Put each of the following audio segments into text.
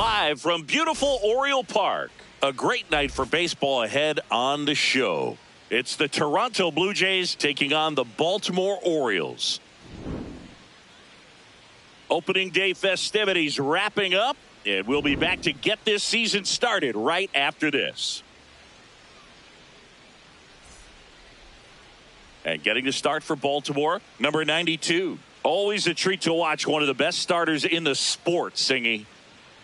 Live from beautiful Oriole Park, a great night for baseball ahead on the show. It's the Toronto Blue Jays taking on the Baltimore Orioles. Opening day festivities wrapping up, and we'll be back to get this season started right after this. And getting the start for Baltimore, number 92. Always a treat to watch one of the best starters in the sport, Singy.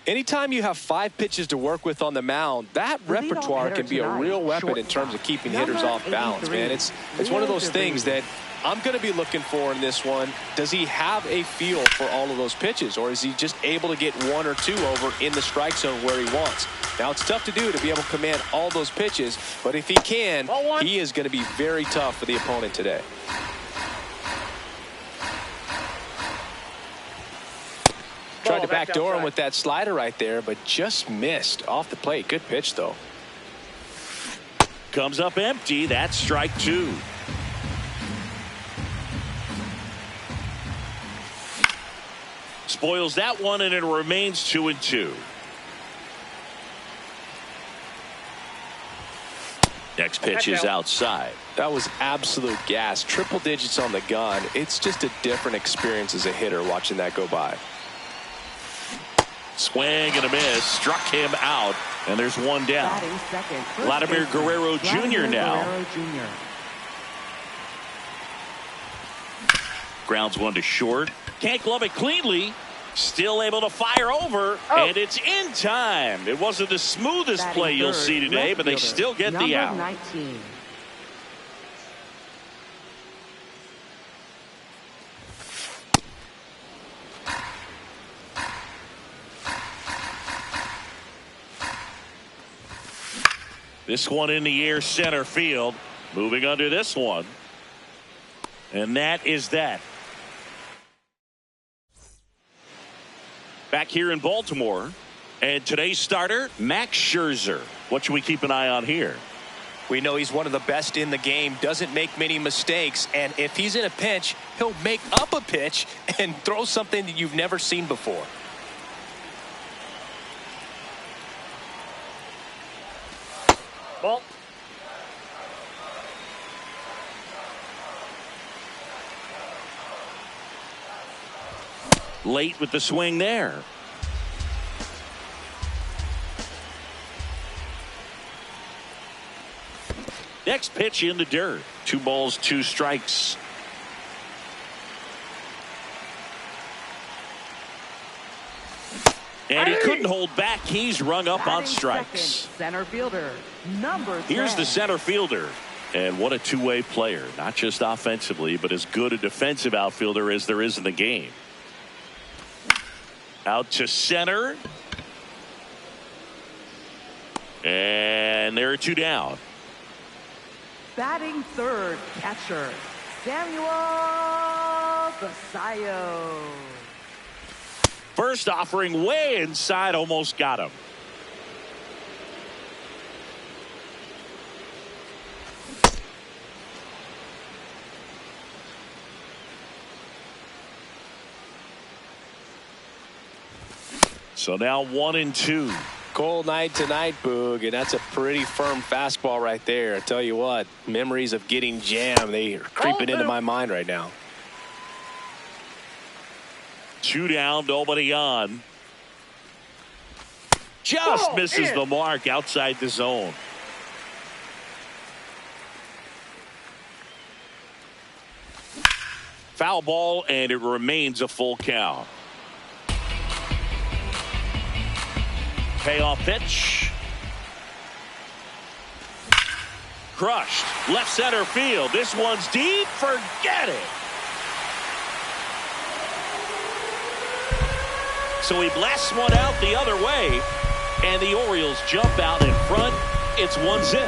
Anytime you have 5 pitches to work with on the mound, that repertoire can be a real weapon in terms of keeping hitters off balance, man. It's one of those things that I'm going to be looking for in this one. Does he have a feel for all of those pitches, or is he just able to get 1 or 2 over in the strike zone where he wants? Now, it's tough to do to be able to command all those pitches, but if he can, he is going to be very tough for the opponent today. Tried to backdoor him with that slider right there, but just missed off the plate. Good pitch, though. Comes up empty. That's strike 2. Spoils that one, and it remains 2-2. Next pitch is outside. That was absolute gas. Triple digits on the gun. It's just a different experience as a hitter watching that go by. Swing and a miss. Struck him out. And there's one down. Vladimir Guerrero Jr. now. Grounds one to short. Can't glove it cleanly. Still able to fire over. And it's in time. It wasn't the smoothest play you'll see today, but they still get the out. 19. This one in the air, center field. Moving under this one. And that is that. Back here in Baltimore. And today's starter, Max Scherzer. What should we keep an eye on here? We know he's one of the best in the game, doesn't make many mistakes, and if he's in a pinch, he'll make up a pitch and throw something that you've never seen before. Ball. Late with the swing there. Next pitch in the dirt. 2 balls, 2 strikes. And he couldn't hold back. He's rung up on strikes. Center fielder, number 10. Here's the center fielder. And what a two-way player. Not just offensively, but as good a defensive outfielder as there is in the game. Out to center. And there are 2 down. Batting third, catcher, Samuel Basallo. First offering way inside, almost got him. So now 1-2. Cold night tonight, Boog, and that's a pretty firm fastball right there. I tell you what, memories of getting jammed, they are creeping into my mind right now. 2 down, nobody on. Just misses the mark outside the zone. Foul ball, and it remains a full count. Payoff pitch. Crushed. Left center field. This one's deep. Forget it. So he blasts one out the other way. And the Orioles jump out in front. It's 1-0.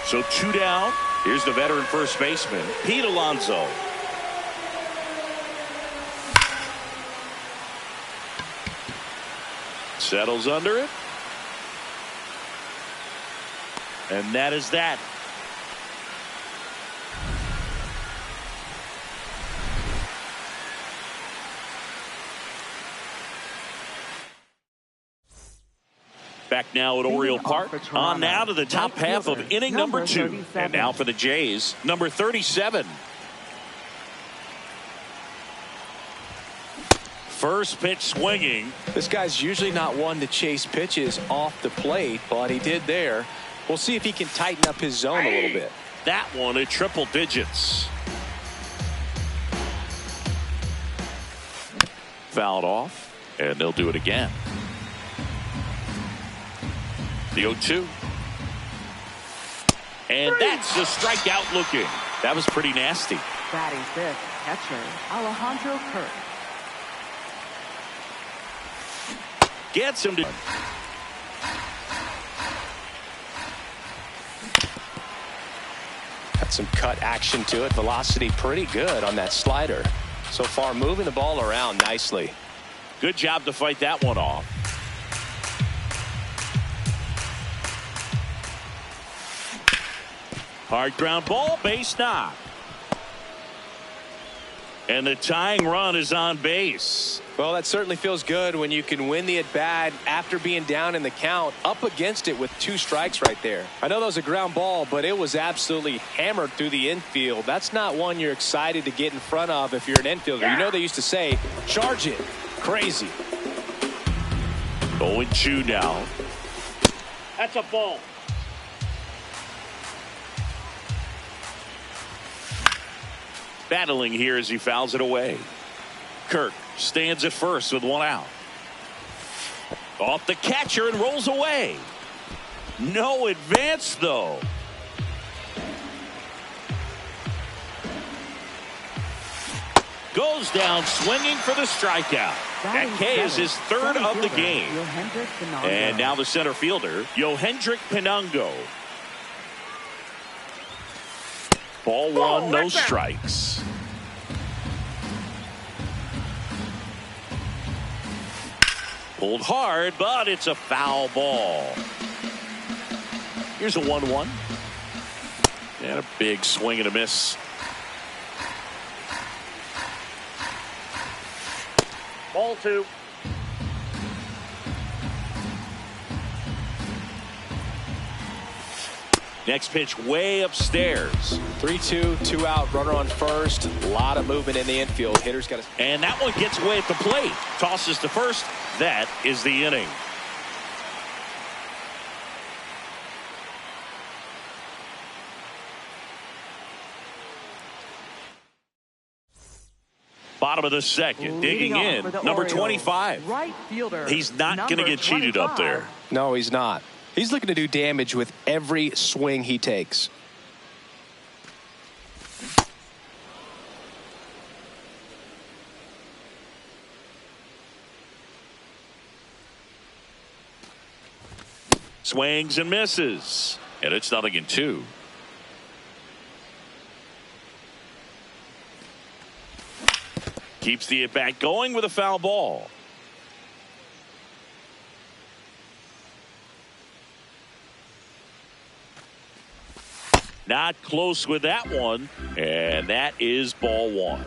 So 2 down. Here's the veteran first baseman, Pete Alonso. Settles under it. And that is that. Back now at Oriole Park. On now to the top half of inning number 2. And now for the Jays, number 37. First pitch swinging. This guy's usually not one to chase pitches off the plate, but he did there. We'll see if he can tighten up his zone a little bit. That one at triple digits. Fouled off, and they'll do it again. The 0-2. And that's the strikeout looking. That was pretty nasty. Batting fifth, catcher Alejandro Kirk. Gets him to. Got some cut action to it. Velocity pretty good on that slider. So far moving the ball around nicely. Good job to fight that one off. Hard ground ball, base knock. And the tying run is on base. Well, that certainly feels good when you can win the at-bat after being down in the count, up against it with 2 strikes right there. I know that was a ground ball, but it was absolutely hammered through the infield. That's not one you're excited to get in front of if you're an infielder. You know they used to say, charge it. Crazy. 0-2 now. That's a ball. Battling here as he fouls it away. Kirk stands at first with 1 out. Off the catcher and rolls away. No advance though. Goes down swinging for the strikeout. That K is his 3rd of the game. And now the center fielder, Yohendrick Pinungo. Ball 1, no strikes. Pulled hard, but it's a foul ball. Here's a 1-1. And a big swing and a miss. Ball 2. Next pitch way upstairs. 3-2, 2 out, runner on first. A lot of movement in the infield. Hitter's got to. And that one gets away at the plate. Tosses to first. That is the inning. Bottom of the second, digging in, number 25. Right fielder. He's not going to get cheated up there. No, he's not. He's looking to do damage with every swing he takes. Swings and misses. And it's 0-2. Keeps the at-bat going with a foul ball. Not close with that one. And that is ball 1.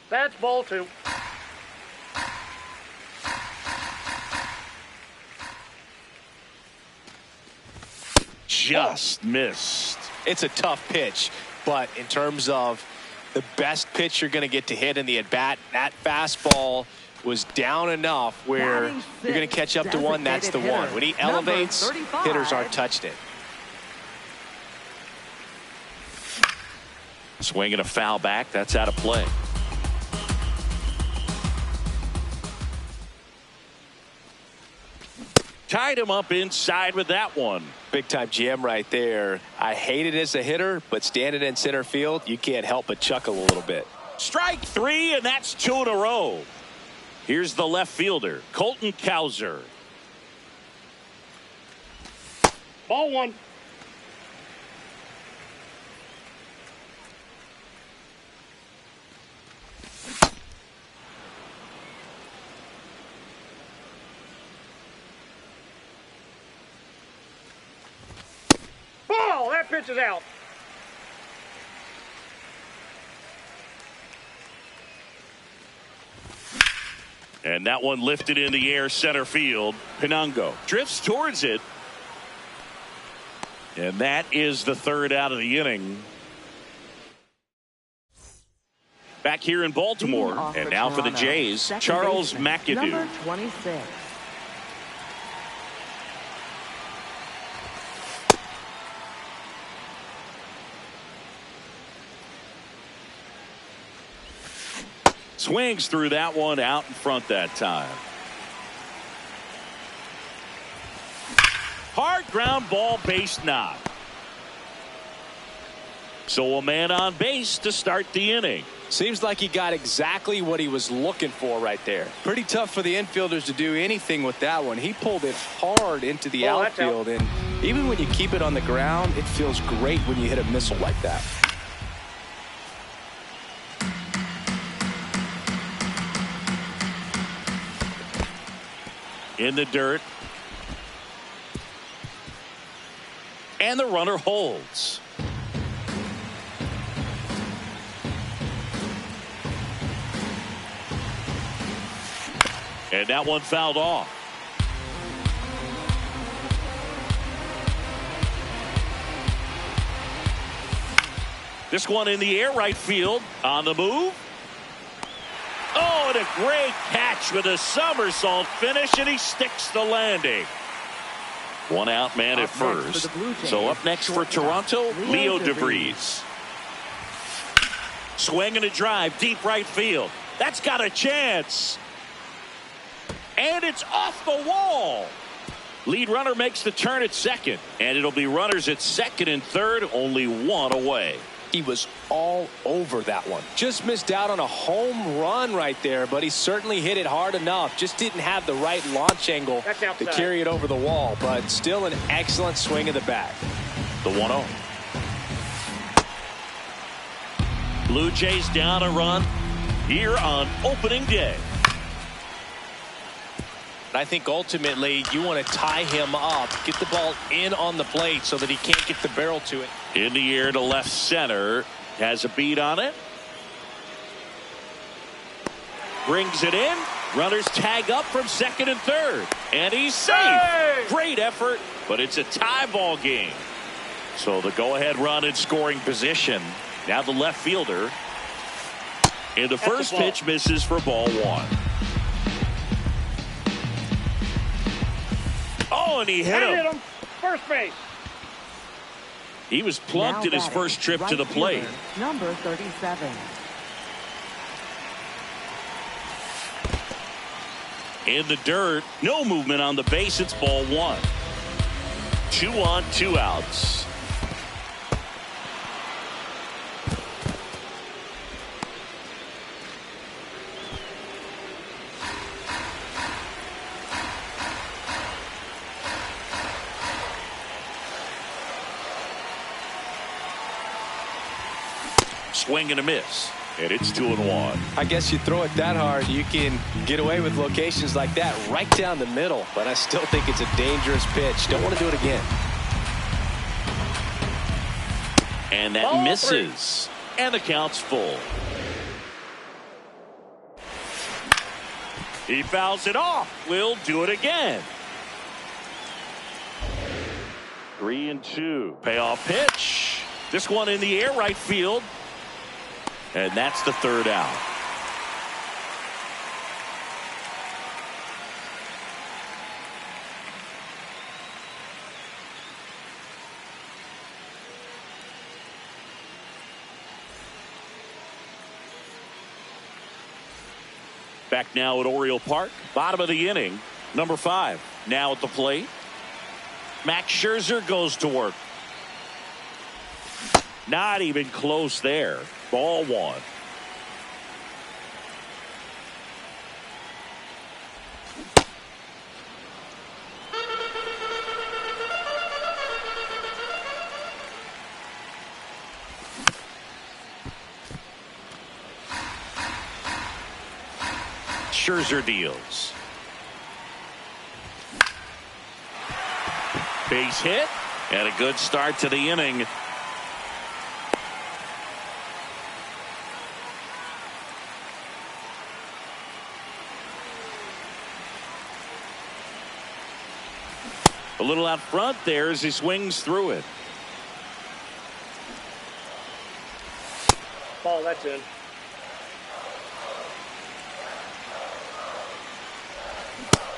That's ball 2. Just missed. It's a tough pitch, but in terms of the best pitch you're going to get to hit in the at-bat, that fastball was down enough where you're going to catch up to one. That's the one. When he elevates, hitters aren't touching it. Swinging a foul back. That's out of play. Tied him up inside with that one. Big time jam right there. I hate it as a hitter, but standing in center field, you can't help but chuckle a little bit. Strike 3, and that's 2 in a row. Here's the left fielder, Colton Cowser. Ball 1. Ball. That pitch is out. And that one lifted in the air center field. Pinango drifts towards it. And that is the third out of the inning. Back here in Baltimore. And now for the Jays, Charles McAdoo. Number 26. Swings through that one out in front that time. Hard ground ball, base knock. So a man on base to start the inning. Seems like he got exactly what he was looking for right there. Pretty tough for the infielders to do anything with that one. He pulled it hard into the outfield, and even when you keep it on the ground, it feels great when you hit a missile like that. In the dirt. And the runner holds. And that one fouled off. This one in the air, right field. On the move. Oh, and a great catch with a somersault finish, and he sticks the landing. One out man at first. So up next for Toronto, Leo DeVries. Swing and a drive, deep right field. That's got a chance. And it's off the wall. Lead runner makes the turn at second. And it'll be runners at second and third, only one away. He was all over that one. Just missed out on a home run right there, but he certainly hit it hard enough. Just didn't have the right launch angle to carry it over the wall, but still an excellent swing of the bat. The 1-0. Blue Jays down a run here on opening day. I think ultimately you want to tie him up, get the ball in on the plate so that he can't get the barrel to it. In the air to left center. Has a beat on it. Brings it in. Runners tag up from second and third. And he's safe. Hey! Great effort, but it's a tie ball game. So the go-ahead run in scoring position. Now the left fielder. And the first pitch misses for ball one. Oh, and he hit him. First base. He was plugged in his first trip to the plate. Number 37. In the dirt. No movement on the base. It's ball one. 2 on, 2 outs. Swing and a miss, and it's 2-1. I guess you throw it that hard, you can get away with locations like that right down the middle, but I still think it's a dangerous pitch. Don't want to do it again. And that misses, and the count's full. He fouls it off. We'll do it again. 3-2. Payoff pitch. This one in the air, right field. And that's the third out. Back now at Oriole Park. Bottom of the inning. Number 5 now at the plate. Max Scherzer goes to work. Not even close there. Ball one. Scherzer deals. Base hit and a good start to the inning. A little out front there as he swings through it. Ball, that's in.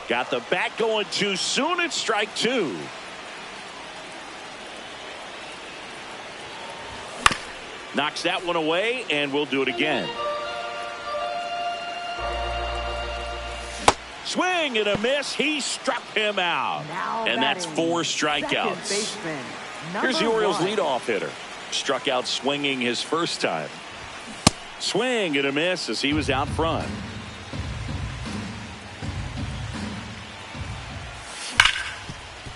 Got the bat going too soon. It's strike two. Knocks that one away, and we'll do it again. Swing and a miss. He struck him out. And that's 4 strikeouts. Here's the Orioles' leadoff hitter. Struck out swinging his first time. Swing and a miss as he was out front.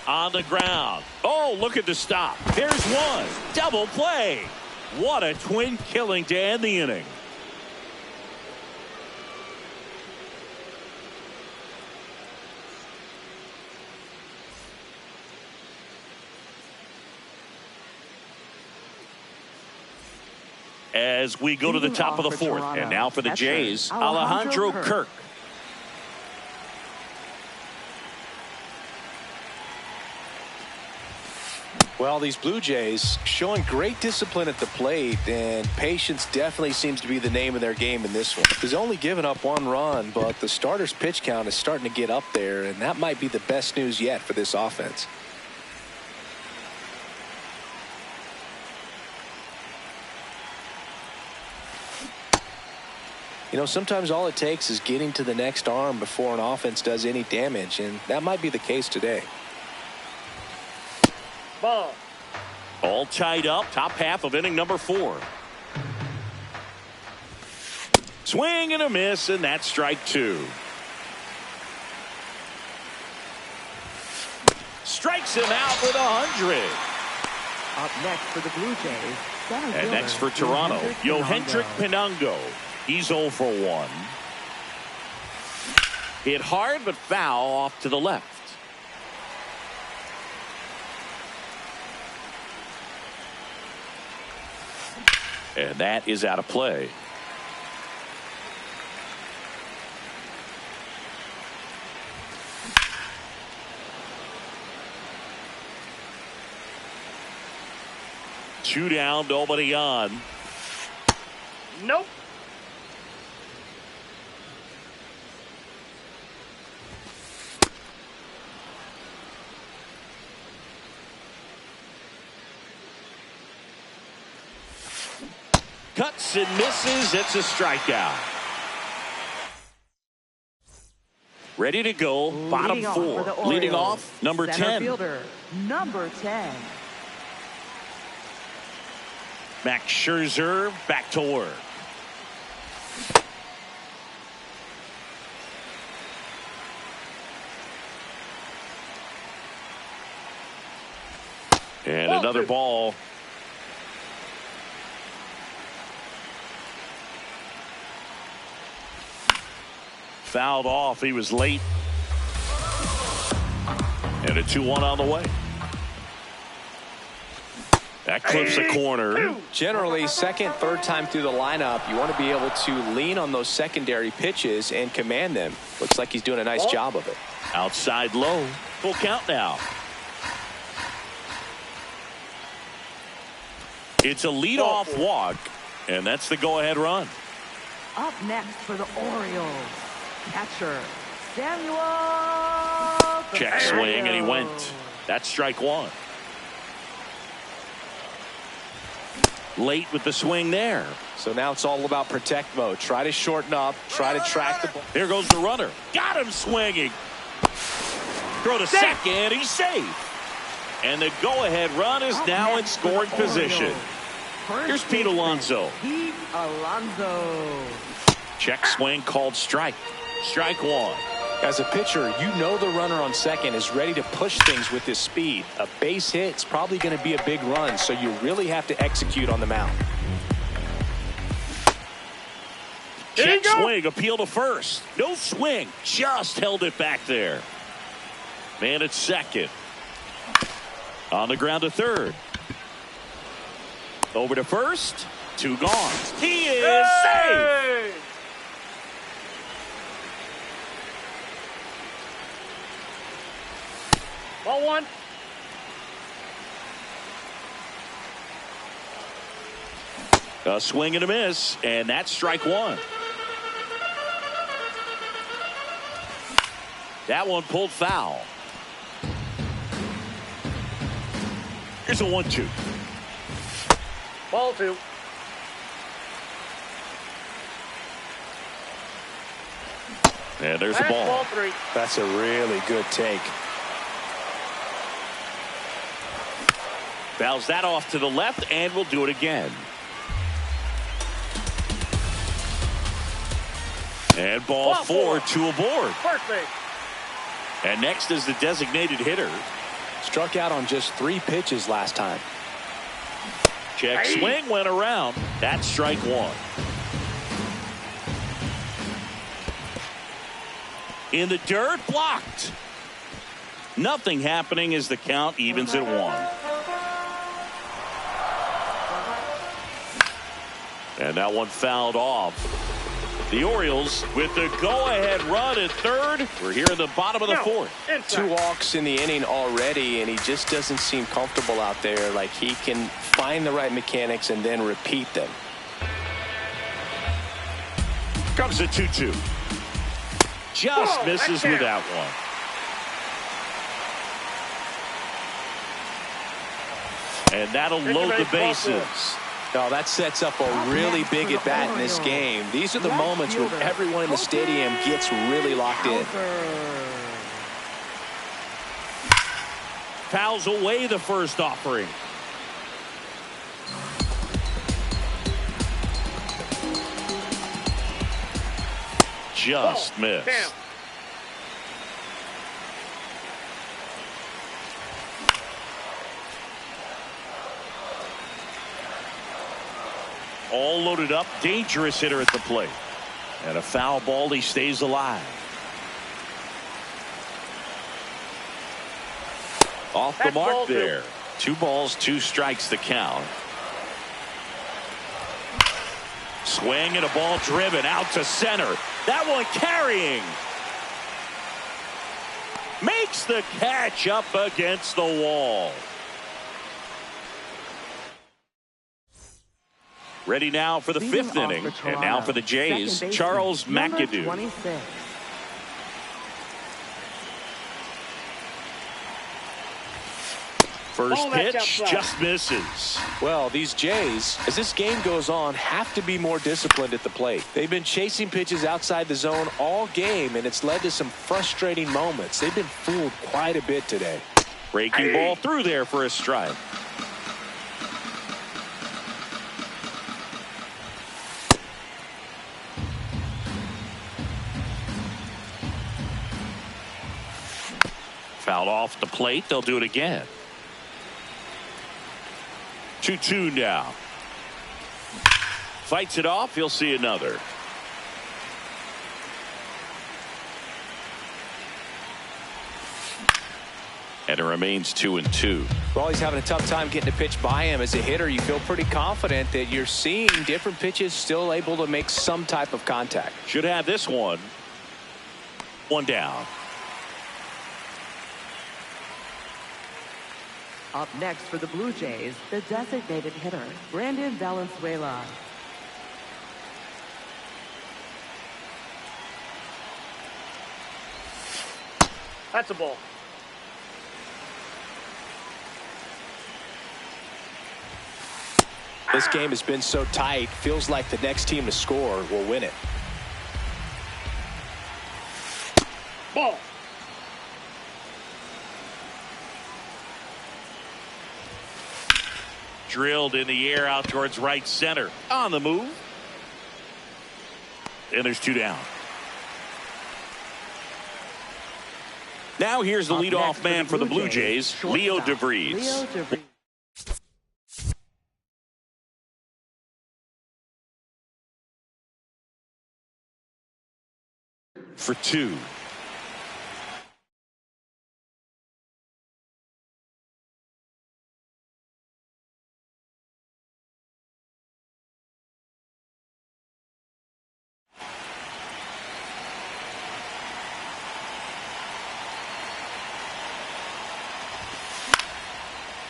On the ground. Oh, look at the stop. There's one. Double play. What a twin killing to end the inning. As we go to the top of the fourth. And now for the Jays, Alejandro Kirk. Well, these Blue Jays showing great discipline at the plate, and patience definitely seems to be the name of their game in this one. He's only given up 1 run, but the starter's pitch count is starting to get up there, and that might be the best news yet for this offense. You know, sometimes all it takes is getting to the next arm before an offense does any damage, and that might be the case today. Ball. All tied up. Top half of inning number 4. Swing and a miss, and that's strike 2. Strikes him out with 100. Up next for the Blue Jays, center And next for Toronto, Yohendrick Pinango. He's 0 for 1. Hit hard but foul off to the left. And that is out of play. Two down, nobody on. Nope. Cuts and misses. It's a strikeout. Ready to go. Bottom 4. Leading off, number 10. Fielder, number 10. Max Scherzer back to work. And another ball. Fouled off. He was late. And a 2-1 on the way. That clips the corner. Generally, second, third time through the lineup, you want to be able to lean on those secondary pitches and command them. Looks like he's doing a nice job of it. Outside low. Full count now. It's a leadoff walk, and that's the go-ahead run. Up next for the Orioles, catcher Samuel. Check swing, and he went. That's strike 1. Late with the swing there. So now it's all about protect mode. Try to shorten up. Try to track the ball. Here goes the runner. Got him swinging. Throw to second. He's safe. And the go-ahead run is now in scoring position. Here's Pete Alonso. Pete Alonso. Check swing called strike. Strike 1. As a pitcher, you know the runner on second is ready to push things with his speed. A base hit is probably going to be a big run, so you really have to execute on the mound. Check swing, appeal to first. No swing, just held it back there. Man at second. On the ground to third. Over to first. 2 gone. He is safe. Ball 1. A swing and a miss, and that's strike one. That one pulled foul. Here's a 1-2. Ball 2. And there's the ball. Ball 3. That's a really good take. Fouls that off to the left, and we'll do it again. And ball 4, 2 aboard. First base. And next is the designated hitter. Struck out on just 3 pitches last time. Check swing went around. That's strike 1. In the dirt, blocked. Nothing happening as the count evens at 1. And that one fouled off. The Orioles with the go-ahead run at third. We're here in the bottom of the 4th. 2 walks in the inning already, and he just doesn't seem comfortable out there. Like he can find the right mechanics and then repeat them. Comes the 2-2. Just misses with that one. And that'll load the bases. No, that sets up a really big at bat in this game. These are the moments when everyone in the stadium gets really locked in. Fouls away the first offering. Just missed. All loaded up, dangerous hitter at the plate. And a foul ball, he stays alive. Off the mark there. 2 balls, 2 strikes the count. Swing and a ball driven out to center. That one carrying. Makes the catch up against the wall. Ready now for the 5th inning. And now for the Jays, Charles McAdoo. 26. First pitch just misses. Well, these Jays, as this game goes on, have to be more disciplined at the plate. They've been chasing pitches outside the zone all game, and it's led to some frustrating moments. They've been fooled quite a bit today. Breaking ball through there for a strike. Fouled off the plate. They'll do it again. 2-2 now. Fights it off. He'll see another. And it remains 2-2. Well, he's having a tough time getting a pitch by him. As a hitter, you feel pretty confident that you're seeing different pitches still able to make some type of contact. Should have this one. 1 down. Up next for the Blue Jays, the designated hitter, Brandon Valenzuela. That's a ball. This game has been so tight, feels like the next team to score will win it. Ball. Drilled in the air out towards right center. On the move. And there's 2 down. Now here's the leadoff man for the Blue Jays, Leo DeVries. Leo DeVries. For 2.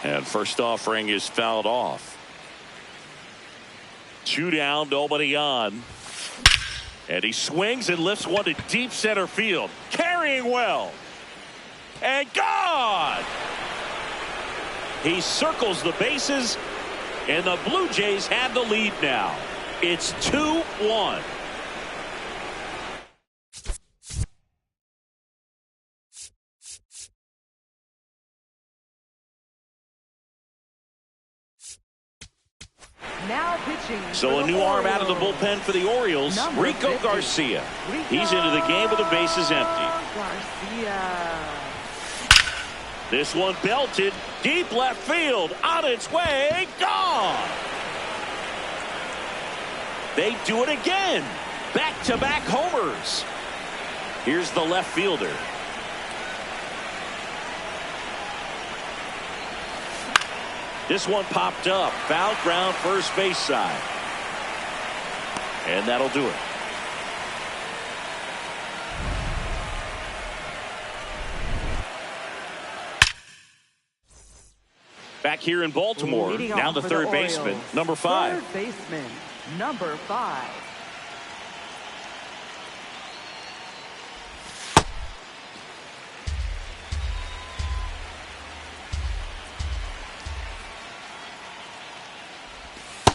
And first offering is fouled off. 2 down, nobody on. And he swings and lifts one to deep center field. Carrying well. And gone! He circles the bases, and the Blue Jays have the lead now. It's 2-1. Now pitching. So a new arm out of the bullpen for the Orioles, Rico Garcia. He's into the game with the bases empty. Garcia. This one belted deep left field, on its way, gone. They do it again. Back-to-back homers. Here's the left fielder. This one popped up. Foul ground, first base side. And that'll do it. Back here in Baltimore, now the third baseman, number 5. Third baseman, number 5.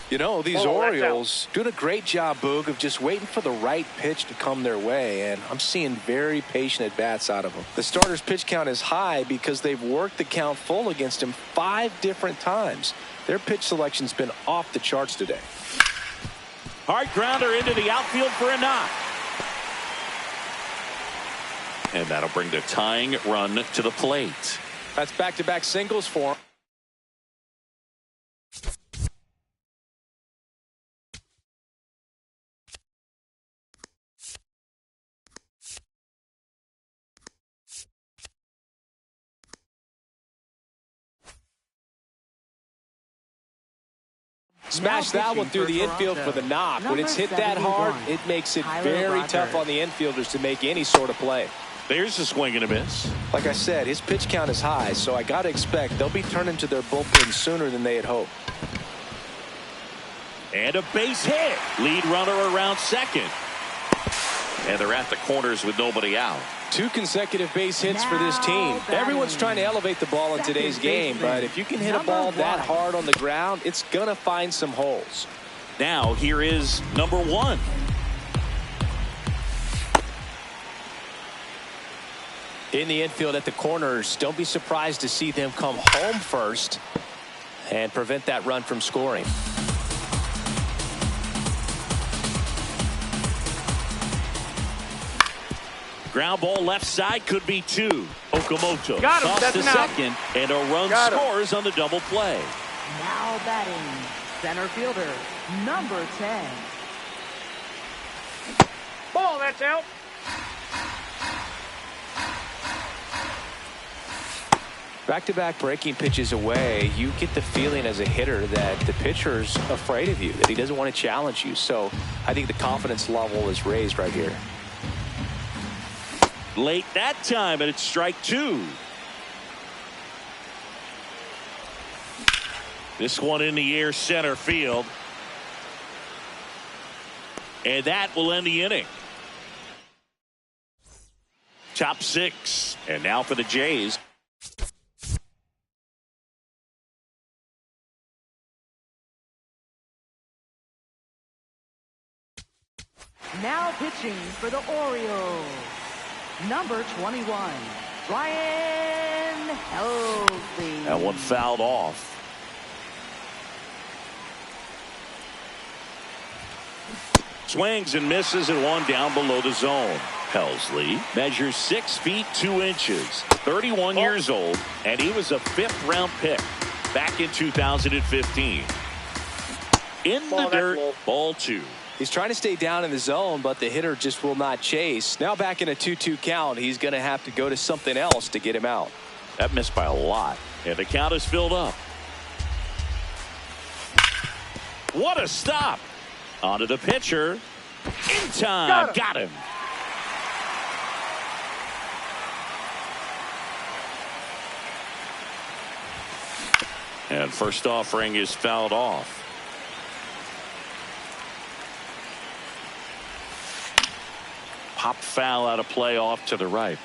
You know, these Orioles doing a great job, Boog, of just waiting for the right pitch to come their way, and I'm seeing very patient at-bats out of them. The starter's pitch count is high because they've worked the count full against him 5 different times. Their pitch selection's been off the charts today. Hard grounder into the outfield for a knock. And that'll bring the tying run to the plate. That's back-to-back singles for him. Smash that one through the infield for the knock. When it's hit that hard, it makes it very tough on the infielders to make any sort of play. There's a swing and a miss. Like I said, his pitch count is high, so I got to expect they'll be turning to their bullpen sooner than they had hoped. And a base hit. Lead runner around second. And they're at the corners with nobody out. 2 consecutive base hits for this team. Everyone's trying to elevate the ball in today's game, but if you can hit a ball that hard on the ground, it's going to find some holes. Now here is number 1. In the infield at the corners, don't be surprised to see them come home first and prevent that run from scoring. Ground ball left side, could be 2. Okamoto Got him. toss to That's out. second, and a run scores on the double play. Now batting, center fielder, number 10. Ball, that's out. Back-to-back breaking pitches away, you get the feeling as a hitter that the pitcher's afraid of you, that he doesn't want to challenge you. So I think the confidence level is raised right here. Late that time, and it's strike 2. This one in the air, center field. And that will end the inning. Top 6. And now for the Jays. Now pitching for the Orioles, number 21, Ryan Helsley. That one fouled off. Swings and misses and one down below the zone. Helsley measures 6 feet 2 inches, 31 years old, and he was a 5th-round pick back in 2015. In the dirt, ball 2. He's trying to stay down in the zone, but the hitter just will not chase. Now back in a 2-2 count, he's going to have to go to something else to get him out. That missed by a lot, and the count is filled up. What a stop. Onto the pitcher. In time. Got him. And first offering is fouled off. Pop foul out of play off to the right.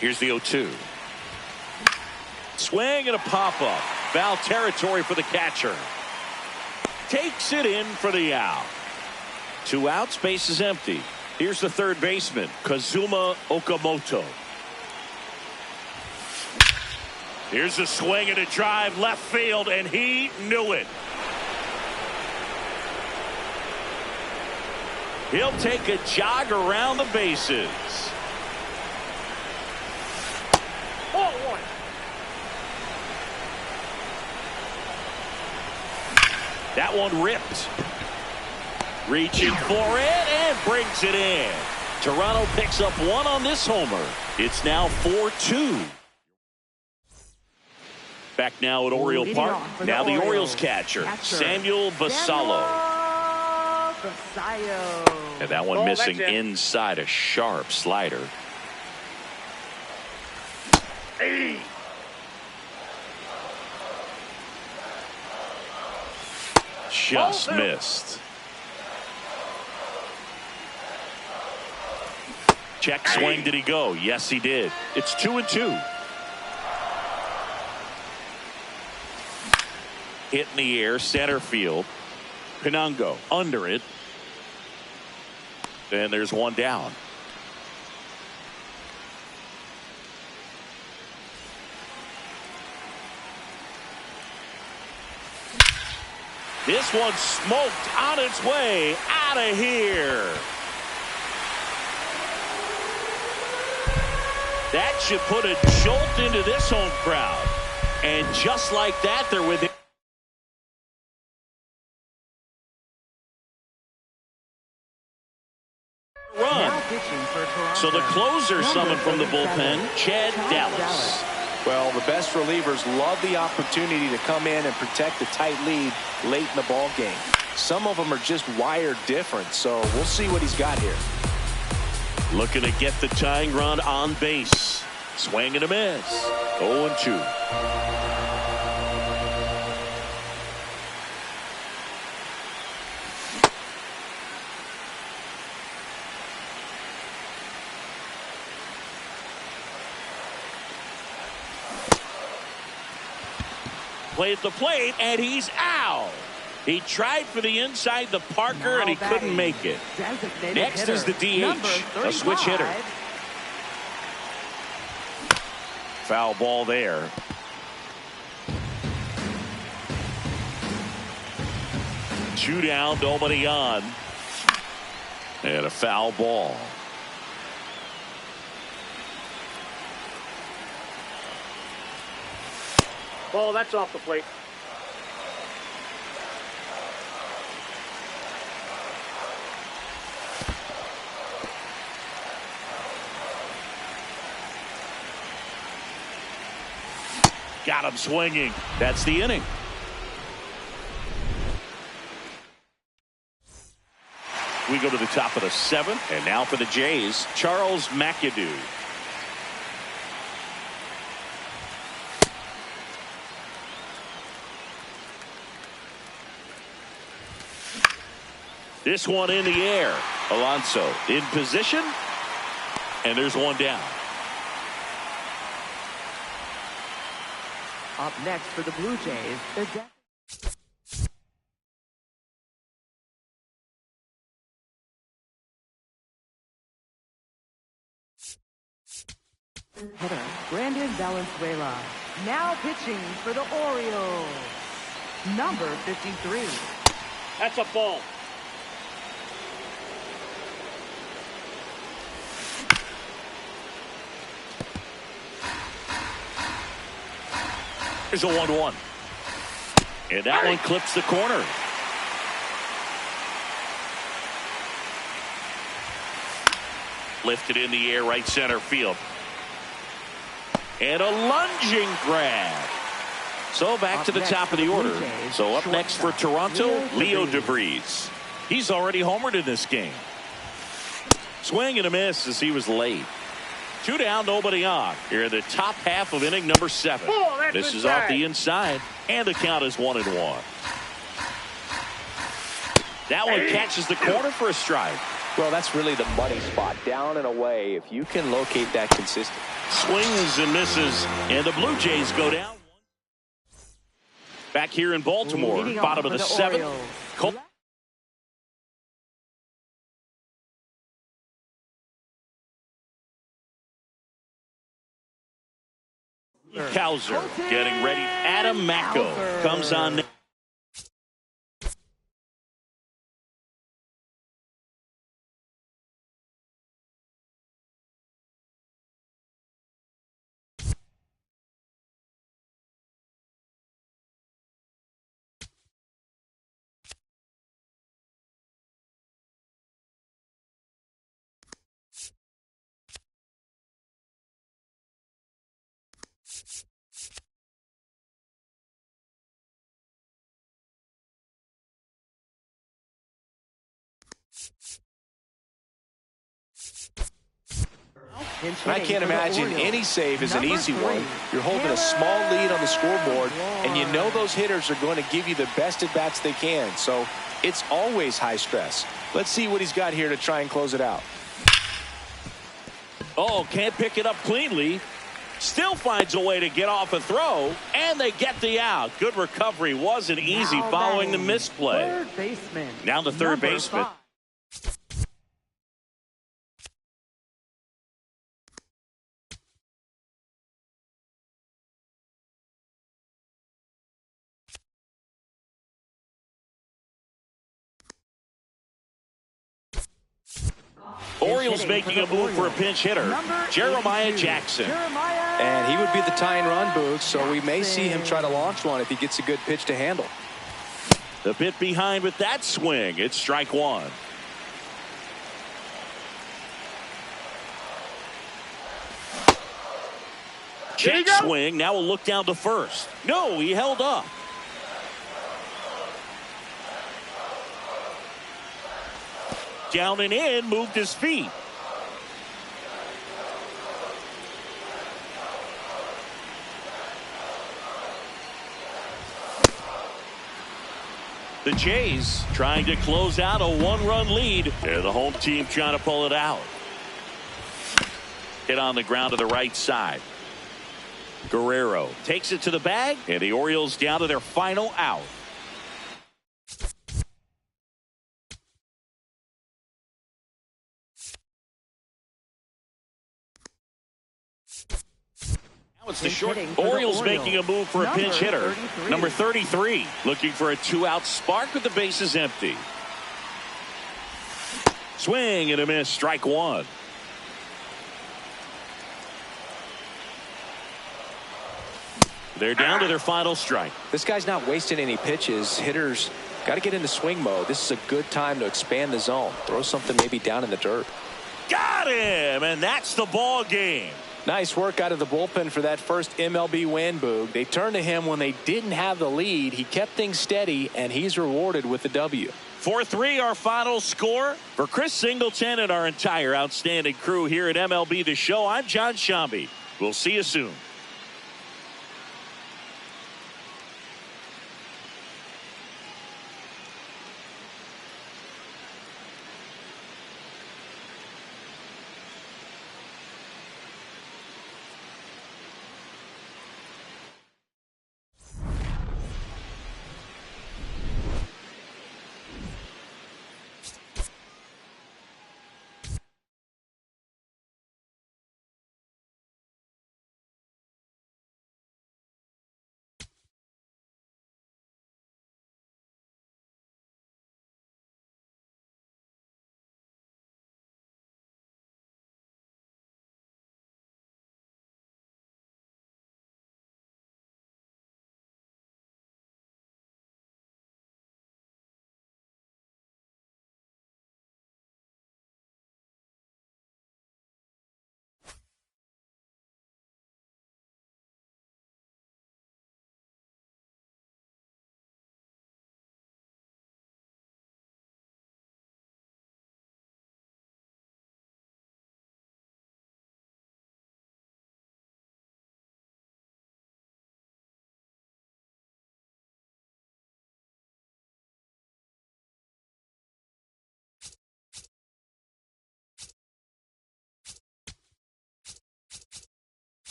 Here's the 0-2. Swing and a pop-up. Foul territory for the catcher. Takes it in for the out. 2 outs, base is empty. Here's the third baseman, Kazuma Okamoto. Here's a swing and a drive left field, and he knew it. He'll take a jog around the bases. Ball 1. That one ripped. Reaching for it and brings it in. Toronto picks up 1 on this homer. It's now 4-2. Back now at Oriole Park. Now the Orioles catcher, Samuel Basallo. And that one missing inside a sharp slider. Hey. Just missed. Check swing. Did he go? Yes, he did. It's 2-2. Hit in the air, center field. Pinango under it. And there's one down. This one smoked on its way out of here. That should put a jolt into this home crowd. And just like that, they're within. Run. So the closer summoned from the bullpen, Chad Dallas. Well, the best relievers love the opportunity to come in and protect the tight lead late in the ball game. Some of them are just wired different, so we'll see what he's got here. Looking to get the tying run on base. Swing and a miss. 0-2. Play at the plate, and he's out. He tried for the inside, the Parker, and he couldn't make it. Next is the DH, a switch hitter. Foul ball there. Two down, nobody on. And a foul ball. Ball, that's off the plate. Got him swinging. That's the inning. We go to the top of the 7th, and now for the Jays, Charles McAdoo. This one in the air. Alonso in position, and there's one down. Up next for the Blue Jays, the hitter, Brandon Valenzuela. Now pitching for the Orioles, number 53. That's a ball. There's a 1-1. And that one clips the corner. Lifted in the air, right center field. And a lunging grab. So back to the top of the order. So up next for Toronto, Leo DeVries. He's already homered in this game. Swing and a miss as he was late. 2 down, nobody on. Here in the top half of inning number 7. This is off the inside, and the count is 1-1. That one catches the corner for a strike. Well, that's really the money spot. Down and away, if you can locate that consistent. Swings and misses, and the Blue Jays go down. Back here in Baltimore, bottom of the seventh. Cowser getting ready. Adam Macko comes on. I can't imagine any save is an easy one. You're holding a small lead on the scoreboard, and you know those hitters are going to give you the best at-bats they can. So it's always high stress. Let's see what he's got here to try and close it out. Oh, can't pick it up cleanly. Still finds a way to get off a throw, and they get the out. Good recovery. Wasn't easy following the misplay. Now the third baseman. Orioles making a move for a pinch hitter, Jeremiah Jackson. And he would be the tying run, Booth, so we may see him try to launch one if he gets a good pitch to handle. A bit behind with that swing. It's strike one. Check swing. Now we'll look down to first. No, he held up. Down and in, moved his feet. The Jays trying to close out a one-run lead. They're the home team trying to pull it out. Hit on the ground to the right side. Guerrero takes it to the bag, and the Orioles down to their final out. It's the short. Orioles making a move for a pinch hitter. Number 33 looking for a two-out spark with the bases empty. Swing and a miss. Strike one. They're down to their final strike. This guy's not wasting any pitches. Hitters got to get into swing mode. This is a good time to expand the zone. Throw something maybe down in the dirt. Got him, and that's the ball game. Nice work out of the bullpen for that first MLB win, Boog. They turned to him when they didn't have the lead. He kept things steady, and he's rewarded with the W. 4-3 our final score. For Chris Singleton and our entire outstanding crew here at MLB The Show, I'm John Shambi. We'll see you soon.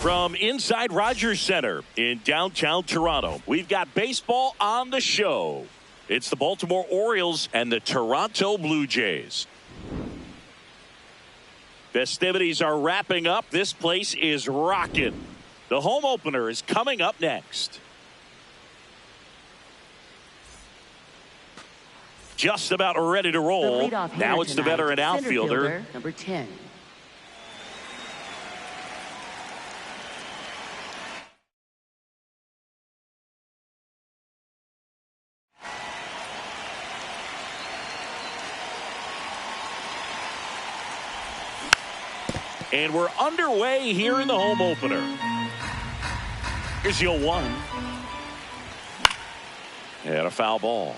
From inside Rogers Center in downtown Toronto, we've got baseball on the show. It's the Baltimore Orioles and the Toronto Blue Jays. Festivities are wrapping up. This place is rocking. The home opener is coming up next. Just about ready to roll. Now it's the veteran outfielder, number 10. And we're underway here in the home opener. Here's 0-1. And a foul ball.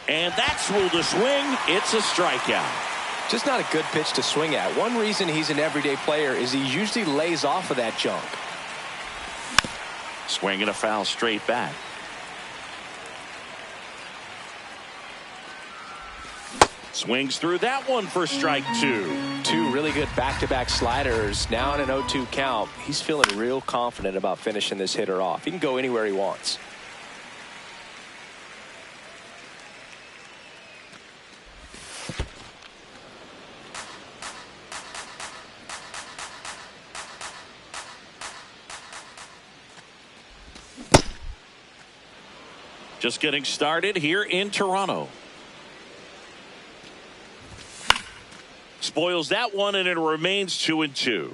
And that's ruled a swing. It's a strikeout. Just not a good pitch to swing at. One reason he's an everyday player is he usually lays off of that junk. Swing and a foul straight back. Swings through that one for strike two. Two really good back-to-back sliders. Now in an 0-2 count. He's feeling real confident about finishing this hitter off. He can go anywhere he wants. just getting started here in Toronto. Spoils that one, and it remains 2-2.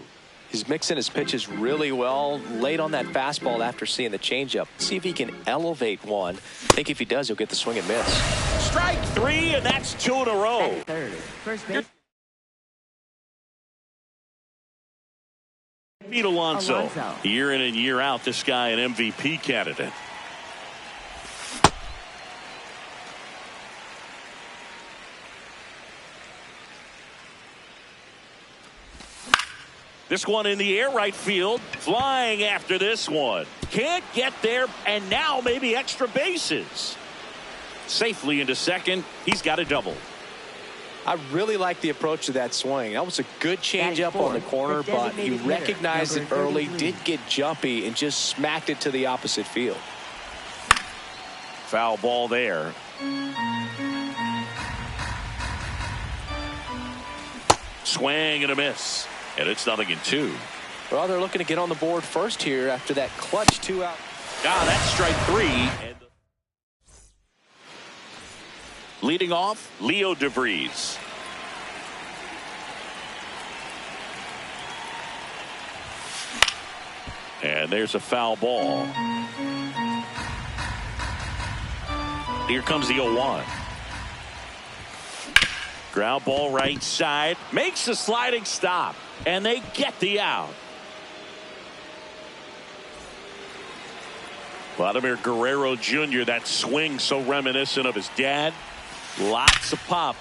He's mixing his pitches really well. Late on that fastball after seeing the changeup. See if he can elevate one. I think if he does, he'll get the swing and miss. Strike 3, and that's 2 in a row. Third, first base. Pete Alonso. Year in and year out, this guy an MVP candidate. This one in the air, right field. Flying after this one. Can't get there, and now maybe extra bases. Safely into second. He's got a double. I really like the approach to that swing. That was a good changeup on the corner, but he recognized it early, did get jumpy, and just smacked it to the opposite field. Foul ball there. Swing and a miss. And it's 0-2. Well, they're looking to get on the board first here after that clutch 2-out. That's strike 3. And leading off, Leo DeVries. And there's a foul ball. Here comes the 0-1. Ground ball right side. Makes the sliding stop. And they get the out. Vladimir Guerrero Jr., that swing so reminiscent of his dad. Lots of pop.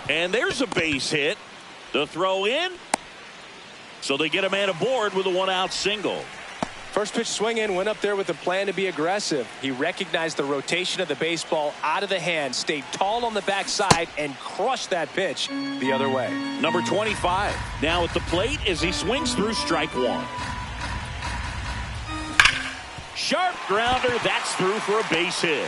And there's a base hit. The throw in. So they get a man aboard with a 1-out single. First pitch swing in, went up there with a plan to be aggressive. He recognized the rotation of the baseball out of the hand, stayed tall on the backside, and crushed that pitch the other way. Number 25 now at the plate as he swings through strike 1. Sharp grounder, that's through for a base hit.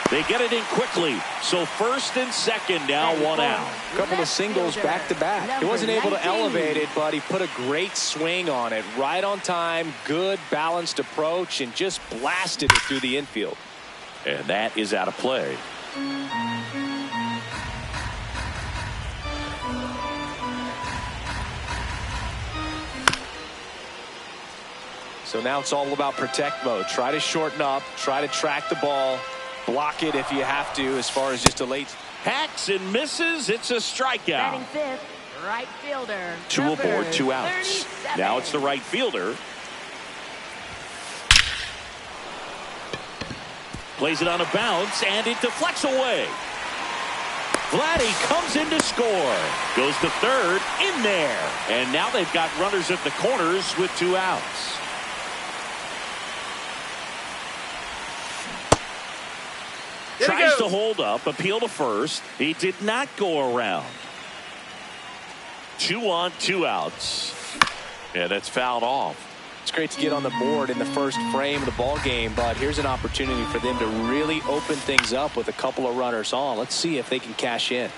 They get it in quickly. So first and second now, 1 out. A couple of singles back to back. He wasn't able to elevate it, but he put a great swing on it. Right on time, good balanced approach, and just blasted it through the infield. And that is out of play. So now it's all about protect mode. Try to shorten up, try to track the ball. Block it if you have to, as far as just a late. Hacks and misses. It's a strikeout. Batting fifth, right fielder. 2 aboard, 2 outs. 37. Now it's the right fielder. Plays it on a bounce, and it deflects away. Vladdy comes in to score. Goes to third, in there. And now they've got runners at the corners with 2 outs. Tries to hold up, appeal to first. He did not go around. 2 on, 2 outs. And it's fouled off. It's great to get on the board in the first frame of the ball game, but here's an opportunity for them to really open things up with a couple of runners on. Let's see if they can cash in.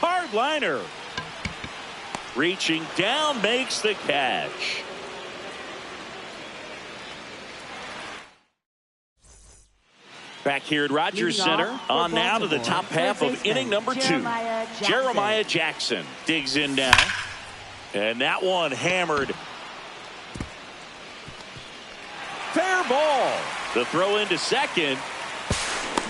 Hard liner. Reaching down, makes the catch. Back here at Rogers Center, on now to the top half of inning number 2. Jeremiah Jackson digs in now. And that one hammered. Fair ball. The throw into second.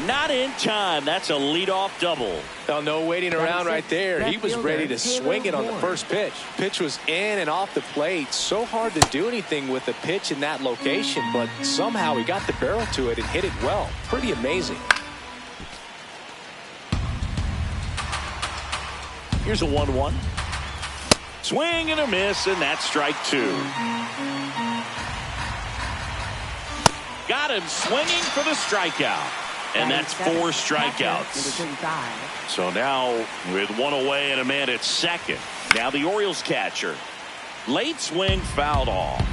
Not in time. That's a leadoff double. Oh, no waiting around right there. He was ready to swing it on the first pitch. Pitch was in and off the plate. So hard to do anything with the pitch in that location, but somehow he got the barrel to it and hit it well. Pretty amazing. Here's a 1-1. Swing and a miss, and that's strike 2. Got him swinging for the strikeout. And that's 4 strikeouts. So now with 1 away and a man at second. Now the Orioles catcher. Late swing fouled off.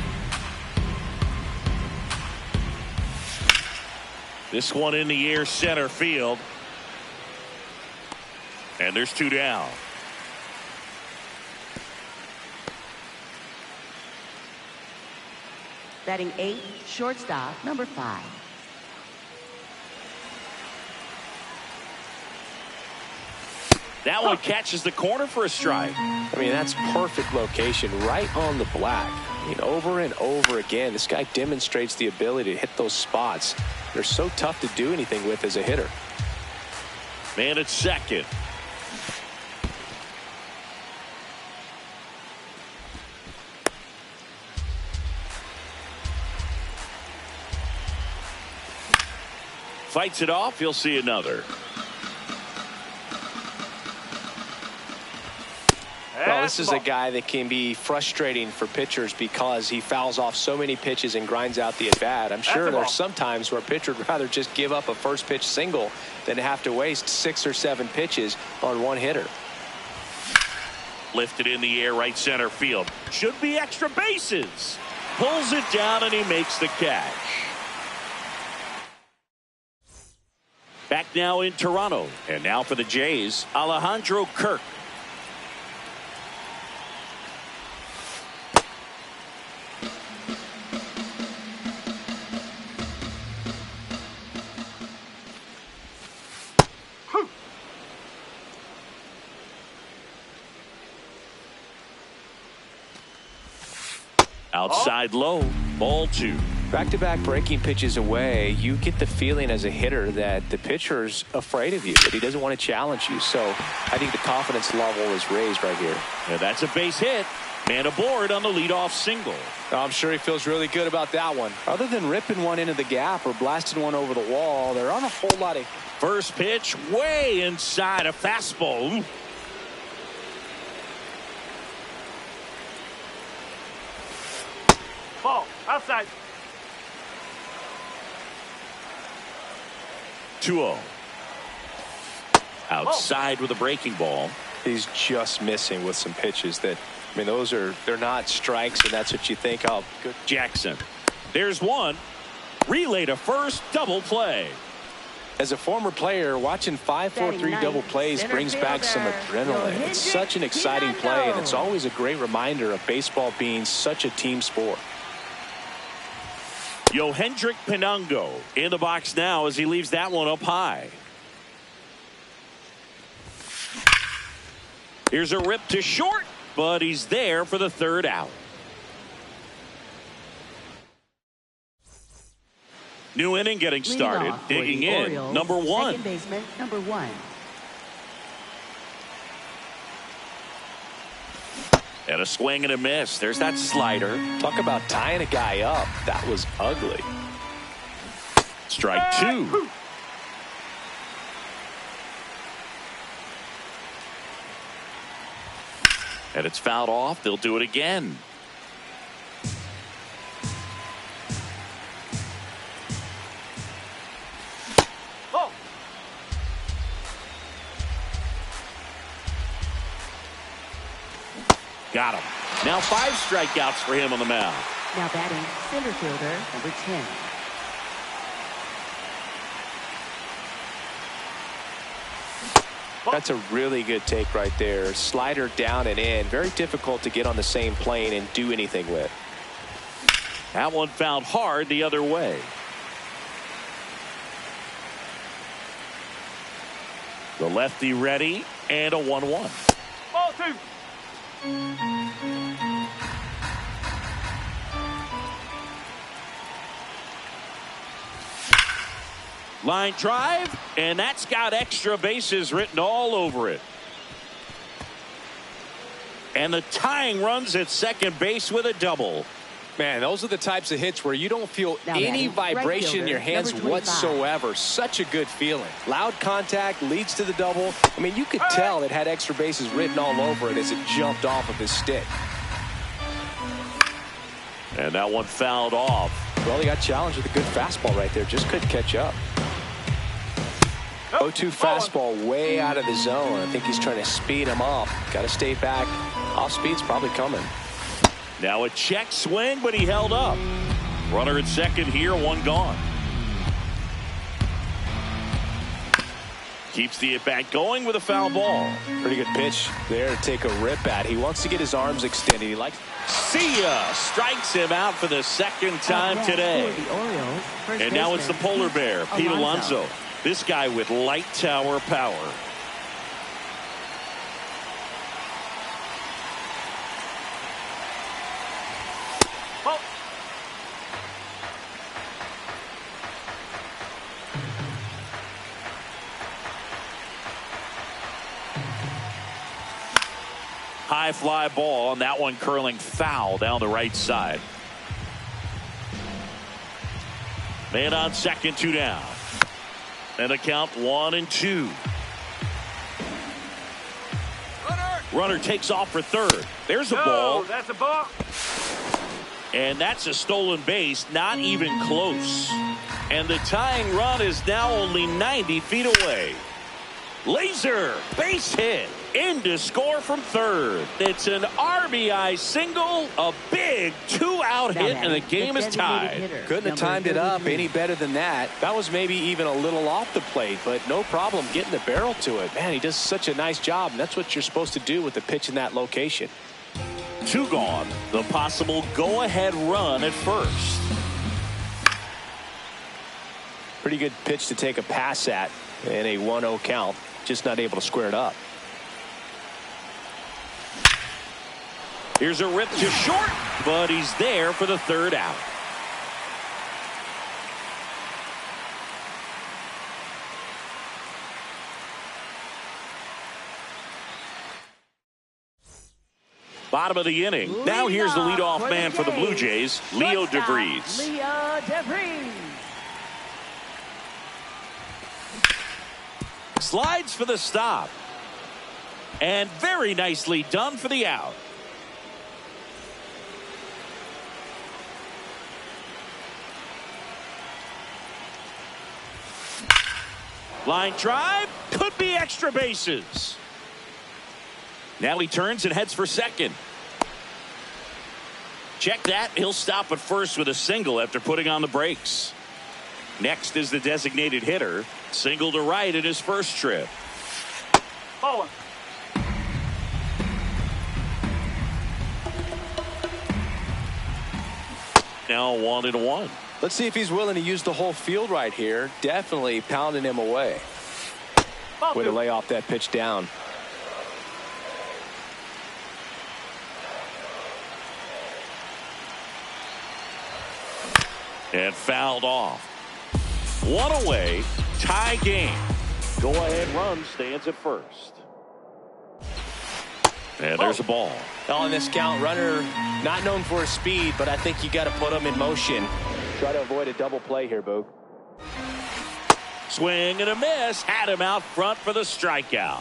This one in the air center field. And there's 2 down. Batting 8, shortstop, number 5. That one catches the corner for a strike. I mean, that's perfect location, right on the black. I mean, over and over again, this guy demonstrates the ability to hit those spots. They're so tough to do anything with as a hitter. Man at second. Fights it off. You'll see another. Well, this is a guy that can be frustrating for pitchers because he fouls off so many pitches and grinds out the at-bat. I'm sure there's some times where a pitcher would rather just give up a first pitch single than have to waste 6 or 7 pitches on one hitter. Lifted in the air, right center field. Should be extra bases. Pulls it down and he makes the catch. Back now in Toronto. And now for the Jays, Alejandro Kirk. Outside low, ball 2. Back-to-back breaking pitches away, you get the feeling as a hitter that the pitcher's afraid of you, that he doesn't want to challenge you. So I think the confidence level is raised right here. And that's a base hit. Man aboard on the leadoff single. I'm sure he feels really good about that one. Other than ripping one into the gap or blasting one over the wall, there aren't a whole lot of... First pitch way inside, a fastball. Ball, outside. 2-0. Outside with a breaking ball. He's just missing with some pitches that, I mean, they're not strikes, and that's what you think. Oh, good. Jackson. There's one. Relay to first, double play. As a former player, watching 5-4-3 double plays brings back some adrenaline. It's such an exciting play, and it's always a great reminder of baseball being such a team sport. Yohendrick Pinango in the box now as he leaves that one up high. Here's a rip to short, but he's there for the third out. New inning getting started. Digging in, Orioles, number 1. Second baseman, number 1. And a swing and a miss. There's that slider. Talk about tying a guy up. That was ugly. Strike 2. And it's fouled off. They'll do it again. Oh. Got him. Now 5 strikeouts for him on the mound. Now batting, center fielder, number 10. That's a really good take right there. Slider down and in. Very difficult to get on the same plane and do anything with. That one fouled hard the other way. The lefty ready and a 1-1. Ball 2. Line drive, and that's got extra bases written all over it. And the tying runs at second base with a double. Man, those are the types of hits where you don't feel any vibration in your hands whatsoever. Such a good feeling. Loud contact leads to the double. I mean, you could tell it had extra bases written all over it as it jumped off of his stick. And that one fouled off. Well, he got challenged with a good fastball right there. Just couldn't catch up. 0-2 fastball way out of the zone. I think he's trying to speed him up. Got to stay back. Off speed's probably coming. Now a check swing, but he held up. Runner at second here, one gone. Keeps the at-bat going with a foul ball. Pretty good pitch there to take a rip at. He wants to get his arms extended. He likes See ya. Strikes him out for the second time today. And now it's the polar bear, Pete Alonso. This guy with light tower power. High fly ball, and that one curling foul down the right side. Man on second, 2 down. And a count 1-2. Runner takes off for third. There's a ball. That's a ball. And that's a stolen base, not even close. And the tying run is now only 90 feet away. Laser base hit in to score from third. It's an RBI single, a big 2-out hit, and the game is tied. Couldn't have timed it up any better than that. That was maybe even a little off the plate, but no problem getting the barrel to it. Man, he does such a nice job, and that's what you're supposed to do with the pitch in that location. 2 gone. The possible go-ahead run at first. Pretty good pitch to take a pass at in a 1-0 count. Just not able to square it up. Here's a rip to short, but he's there for the 3rd out. Bottom of the inning. Now here's the leadoff man for the Blue Jays, Leo DeVries. Leo DeVries. Slides for the stop. And very nicely done for the out. Line drive, could be extra bases. Now he turns and heads for second. Check that. He'll stop at first with a single after putting on the brakes. Next is the designated hitter. Single to right in his first trip. Ball 1. Now 1-1. Let's see if he's willing to use the whole field right here. Definitely pounding him away. Way to lay off that pitch down. And fouled off. 1 away. Tie game. Go ahead run stands at first. And there's a ball. On this count, runner not known for his speed, but I think you got to put him in motion. Try to avoid a double play here, Boog. Swing and a miss. Had him out front for the strikeout.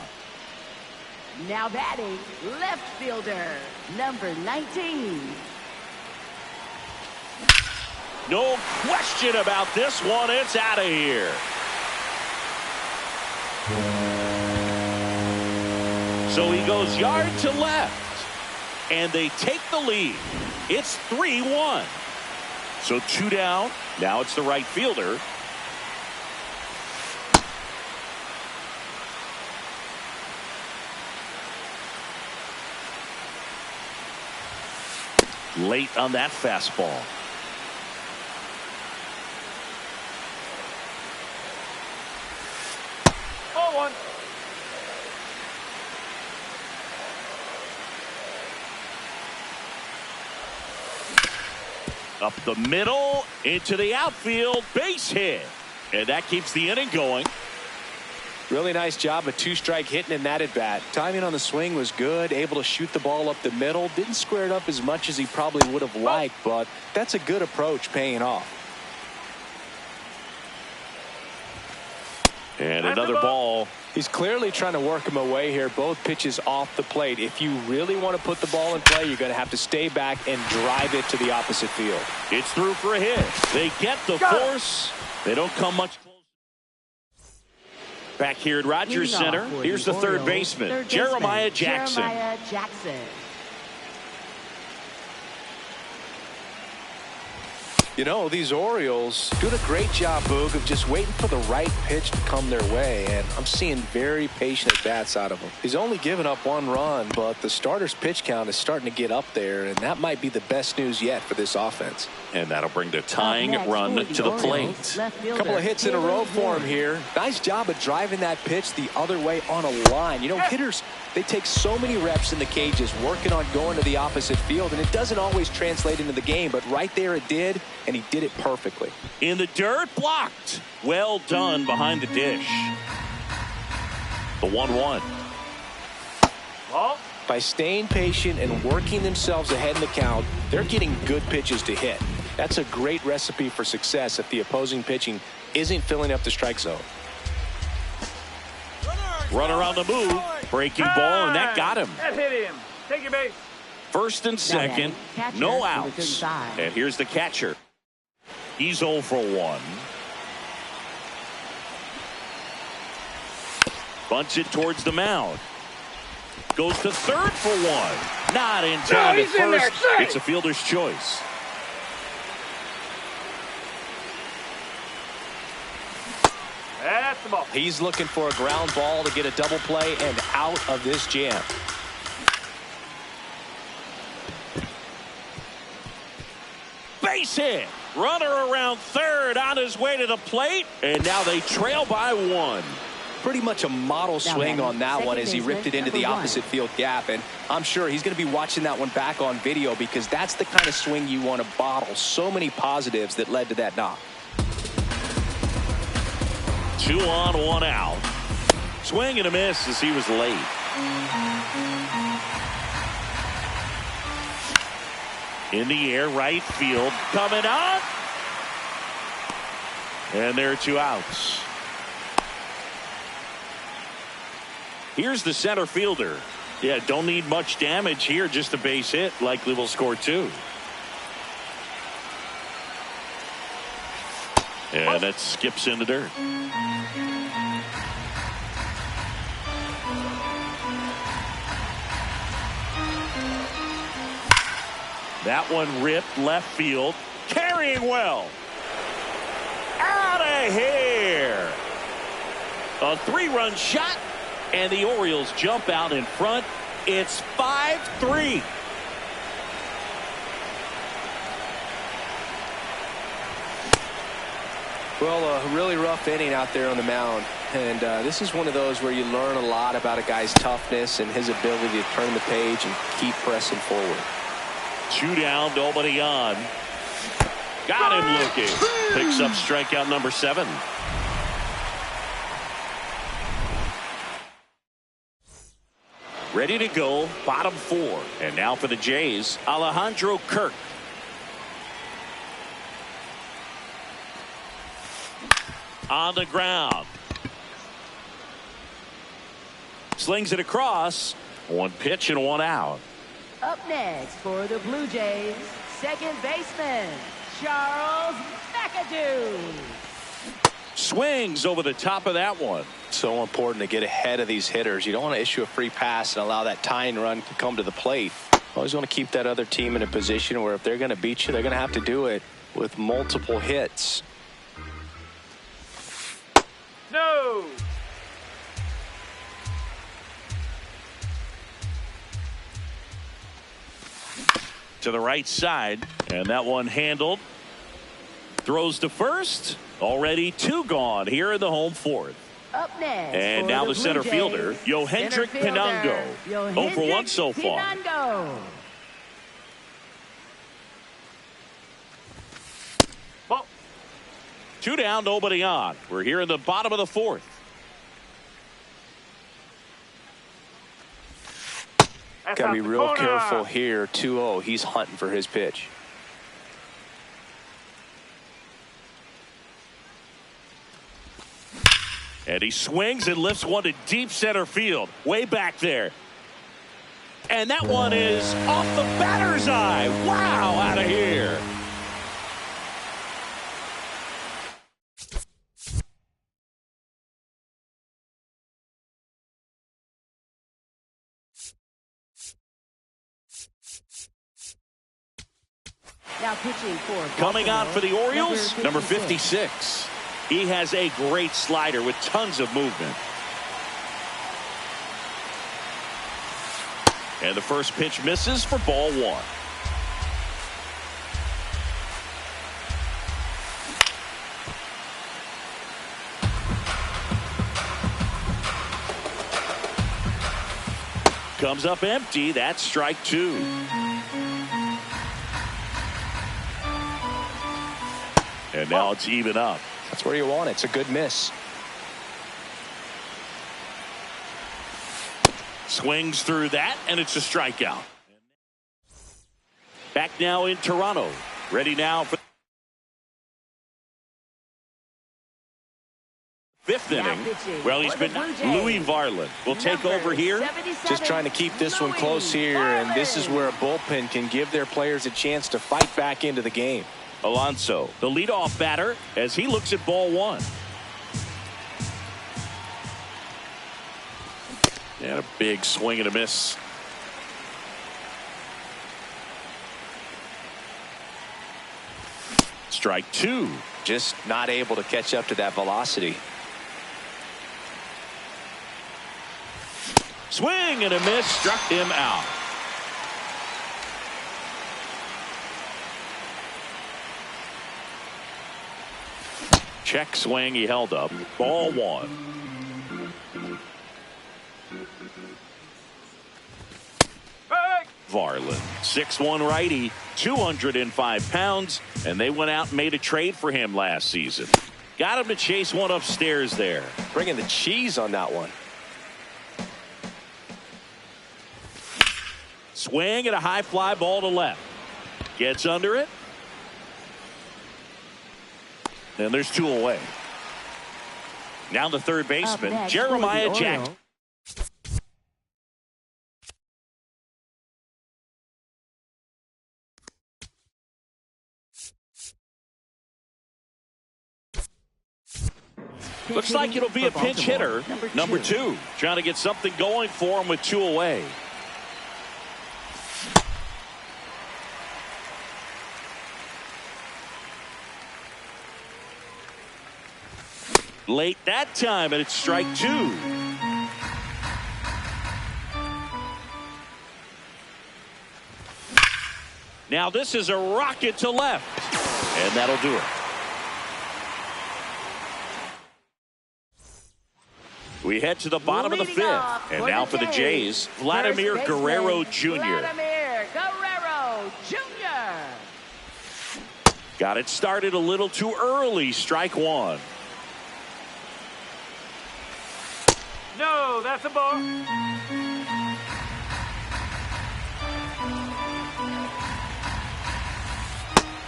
Now batting, left fielder, number 19. No question about this one. It's out of here. So he goes yard to left. And they take the lead. It's 3-1. So 2 down. Now it's the right fielder. Late on that fastball. Ball 1. Up the middle, into the outfield, base hit. And that keeps the inning going. Really nice job of 2-strike hitting in that at bat. Timing on the swing was good, able to shoot the ball up the middle. Didn't square it up as much as he probably would have liked, but that's a good approach, paying off. And another ball. He's clearly trying to work him away here. Both pitches off the plate. If you really want to put the ball in play, you're going to have to stay back and drive it to the opposite field. It's through for a hit. They get the force. They don't come much closer. Back here at Rogers Center, here's the third baseman, Jeremiah Jackson. You know, these Orioles doing a great job, Boog, of just waiting for the right pitch to come their way, and I'm seeing very patient at-bats out of him. He's only given up 1 run, but the starter's pitch count is starting to get up there, and that might be the best news yet for this offense. And that'll bring the tying run to the plate. A couple of hits in a row for him here. Nice job of driving that pitch the other way on a line. You know, hitters, they take so many reps in the cages working on going to the opposite field, and it doesn't always translate into the game, but right there it did, and he did it perfectly. In the dirt, blocked. Well done behind the dish. The 1-1. By staying patient and working themselves ahead in the count, they're getting good pitches to hit. That's a great recipe for success if the opposing pitching isn't filling up the strike zone. Runner on the move. Breaking ball, and that got him. That hit him. Take your base. First and second, no outs. And here's the catcher. He's 0 for 1. Bunts it towards the mound. Goes to third for 1. Not in time at first. It's a fielder's choice. That's the ball. He's looking for a ground ball to get a double play and out of this jam. Base hit. Runner around third on his way to the plate. And now they trail by 1. Pretty much a model swing on that one as he ripped it into the opposite field gap. And I'm sure he's going to be watching that one back on video because that's the kind of swing you want to bottle. So many positives that led to that knock. 2 on, 1 out. Swing and a miss as he was late. In the air, right field, coming on. And there are 2 outs. Here's the center fielder. Yeah, don't need much damage here, just a base hit. Likely will score 2. And that skips in the dirt. That one ripped left field. Carrying well. Out of here. A 3-run shot. And the Orioles jump out in front. It's 5-3. Well, a really rough inning out there on the mound. And this is one of those where you learn a lot about a guy's toughness and his ability to turn the page and keep pressing forward. 2 down, nobody on. Got him looking. Picks up strikeout number 7. Ready to go, bottom 4. And now for the Jays, Alejandro Kirk. On the ground. Slings it across. 1 pitch and 1 out. Up next for the Blue Jays, second baseman, Charles McAdoo. Swings over the top of that one. So important to get ahead of these hitters. You don't want to issue a free pass and allow that tying run to come to the plate. Always want to keep that other team in a position where if they're going to beat you, they're going to have to do it with multiple hits. No. To the right side, and that one handled. Throws to first. Already 2 gone here in the home 4th. Up next, and now the center fielder, Yohendrick Pinango. 0 for 1 so far. Ball. 2 down, nobody on. We're here in the bottom of the 4th. That's Got to out be the real corner. careful here. 2-0. He's hunting for his pitch. And he swings and lifts one to deep center field. Way back there. And that one is off the batter's eye. Wow, out of here. Now pitching for Coming on for the Orioles, number 56. 56. He has a great slider with tons of movement. And the first pitch misses for ball one. Comes up empty. That's strike two. And now it's even up. That's where you want it. It's a good miss. Swings through that, and it's a strikeout. Back now in Toronto. Ready now for fifth inning. Well, he's been Louis Varland will take over here. Just trying to keep this one close here, and this is where a bullpen can give their players a chance to fight back into the game. Alonso, the leadoff batter, as he looks at ball one. And a big swing and a miss. Strike two. Just not able to catch up to that velocity. Swing and a miss, struck him out. Check swing, he held up. Ball one. Varland, 6'1" righty, 205 pounds, and they went out and made a trade for him last season. Got him to chase one upstairs there. Bringing the cheese on that one. Swing and a high fly ball to left. Gets under it. And there's two away. Now the third baseman, Jeremiah Jackson. Looks like it'll be a pinch hitter, number two. Trying to get something going for him with two away. Late that time, and it's strike two. Now this is a rocket to left, and that'll do it. We head to the bottom of the fifth, and now for the Jays, Vladimir Guerrero Jr. Vladimir Guerrero Jr. Got it started a little too early. Strike one. No, that's a ball.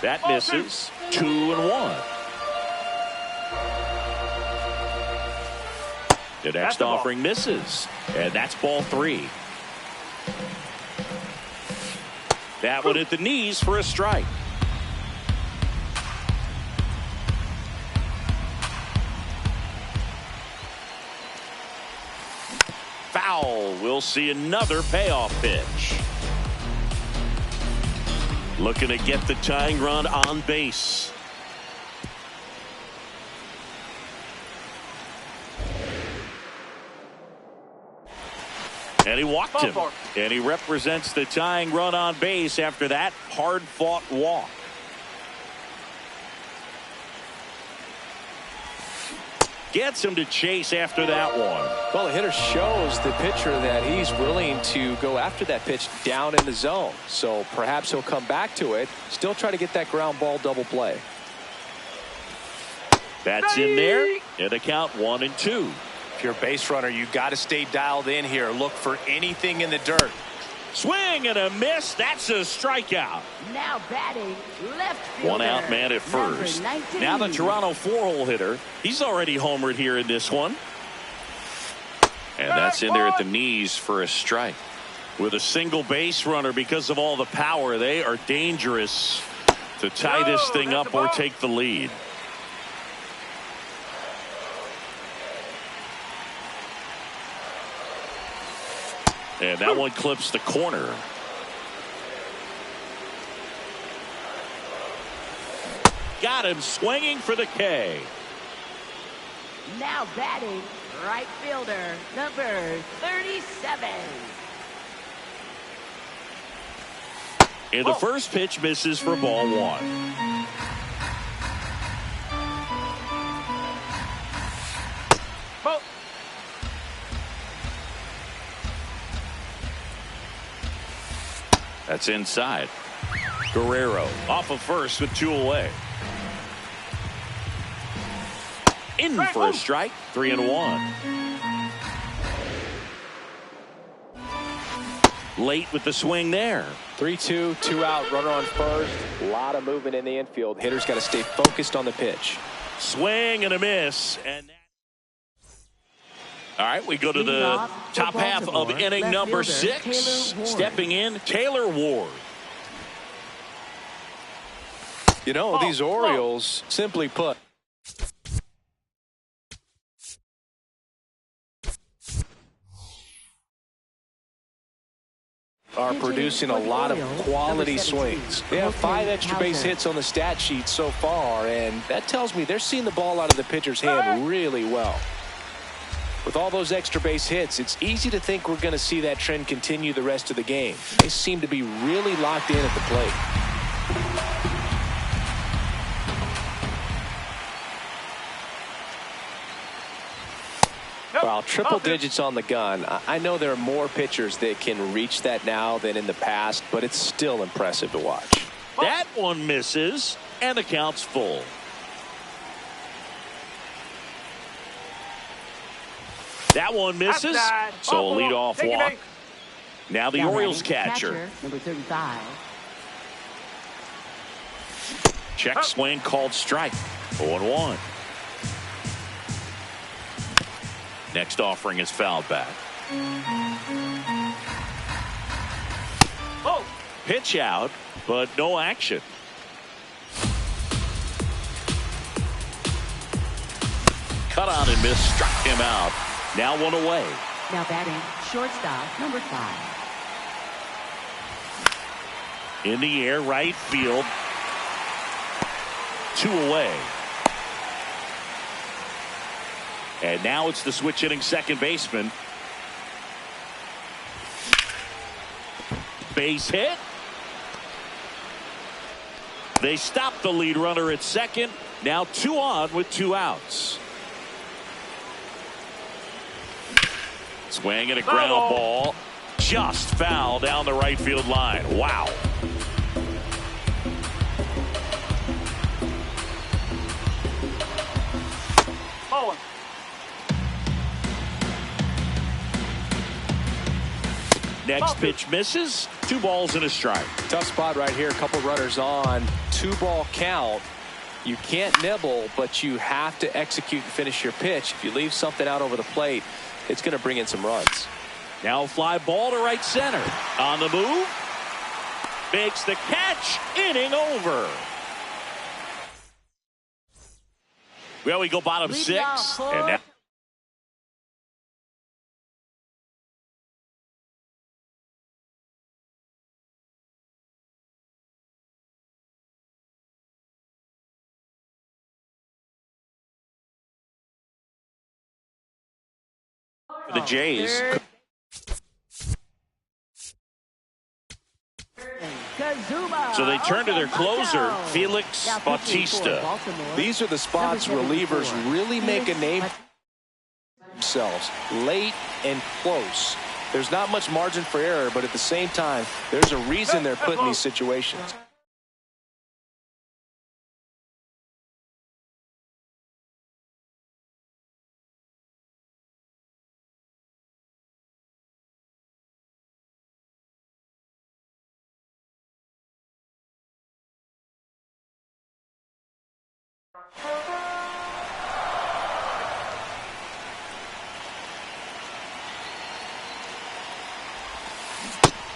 That misses. 2-1. The next offering misses, and that's ball three. That one at the knees for a strike. Foul. We'll see another payoff pitch. Looking to get the tying run on base. And he walked him. And he represents the tying run on base after that hard-fought walk. Gets him to chase after that one. Well, the hitter shows the pitcher that he's willing to go after that pitch down in the zone. So perhaps he'll come back to it. Still try to get that ground ball double play. That's in there. And a count 1-2. If you're a base runner, you got to stay dialed in here. Look for anything in the dirt. Swing and a miss. That's a strikeout. Now batting left fielder. One out man at first. Now the Toronto four-hole hitter. He's already homered here in this one. And that's in there at the knees for a strike. With a single base runner, because of all the power, they are dangerous to tie this thing up or take the lead. And that one clips the corner. got him swinging for the K. Now batting, right fielder, number 37. And the first pitch misses for ball one. That's inside. Guerrero off of first with 2 away. In for a strike, 3-1. Late with the swing there. 3-2, 2 out, runner on first. A lot of movement in the infield. Hitters got to stay focused on the pitch. Swing and a miss. And all right, we go to the top half of inning number 6. Stepping in, Taylor Ward. You know, these Orioles, simply put, are producing a lot of quality swings. They have 5 extra base hits on the stat sheet so far, and that tells me they're seeing the ball out of the pitcher's hand really well. With all those extra base hits, it's easy to think we're going to see that trend continue the rest of the game. They seem to be really locked in at the plate. Well, triple digits on the gun. I know there are more pitchers that can reach that now than in the past, but it's still impressive to watch. That one misses, and the count's full. That one misses, so a leadoff walk. Now the Orioles catcher. Number 35. Check swing called strike. 0-1. Next offering is fouled back. Pitch out, but no action. Cut on and miss, struck him out. Now 1 away. Now batting, shortstop, number 5. In the air, right field. 2 away. And now it's the switch hitting second baseman. Base hit. They stop the lead runner at second. Now 2 on with 2 outs. Swing and a ground ball. Just foul down the right field line. Wow. Next pitch misses. 2 balls and a strike. Tough spot right here. A couple runners on. 2-ball count. You can't nibble, but you have to execute and finish your pitch. If you leave something out over the plate, it's going to bring in some runs. Now fly ball to right center. On the move. Makes the catch. Inning over. Well, we go bottom 6. And now for the Jays. So they turn to their closer, Felix Bautista. These are the spots relievers really make a name for themselves. Late and close. There's not much margin for error, but at the same time, there's a reason they're put in these situations.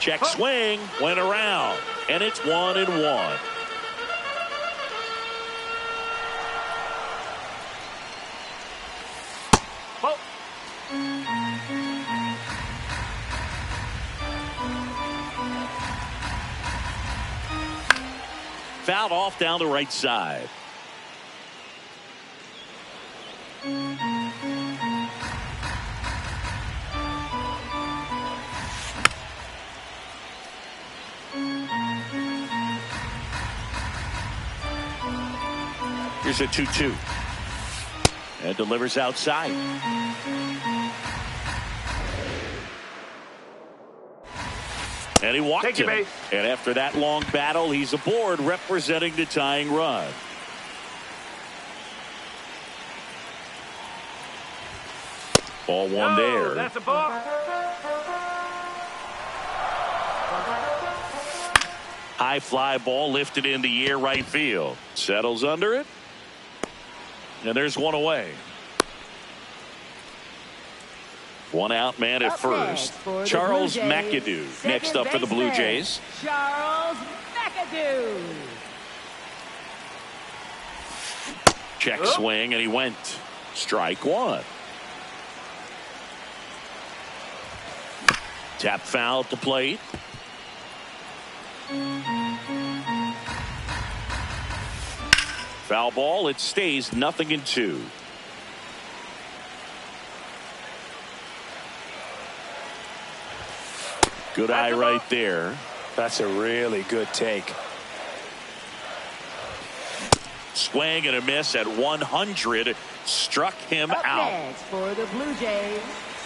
Check swing, went around, and it's 1-1. Fouled off down the right side. Here's a 2-2. And delivers outside. And he walked him. And after that long battle, he's aboard representing the tying run. Ball one there. That's a ball. High fly ball lifted in the air right field. Settles under it. And there's one away. One out man at first. Charles McAdoo next up for the Blue Jays. Charles McAdoo. Check swing and he went. Strike one. Tap foul at the plate. Foul ball. It stays 0-2. Good eye right there. That's a really good take. Swing and a miss at 100. Struck him out. Next for the Blue Jays,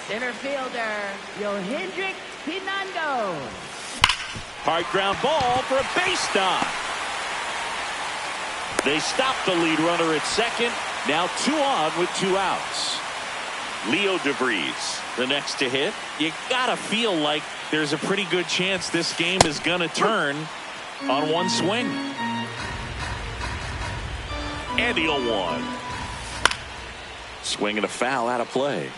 center fielder Yohendrick Pinando. Hard ground ball for a base knock. They stop the lead runner at second. Now 2 on with 2 outs. Leo DeVries, the next to hit. You gotta feel like there's a pretty good chance this game is gonna turn on one swing. And the 0-1. Swing and a foul out of play.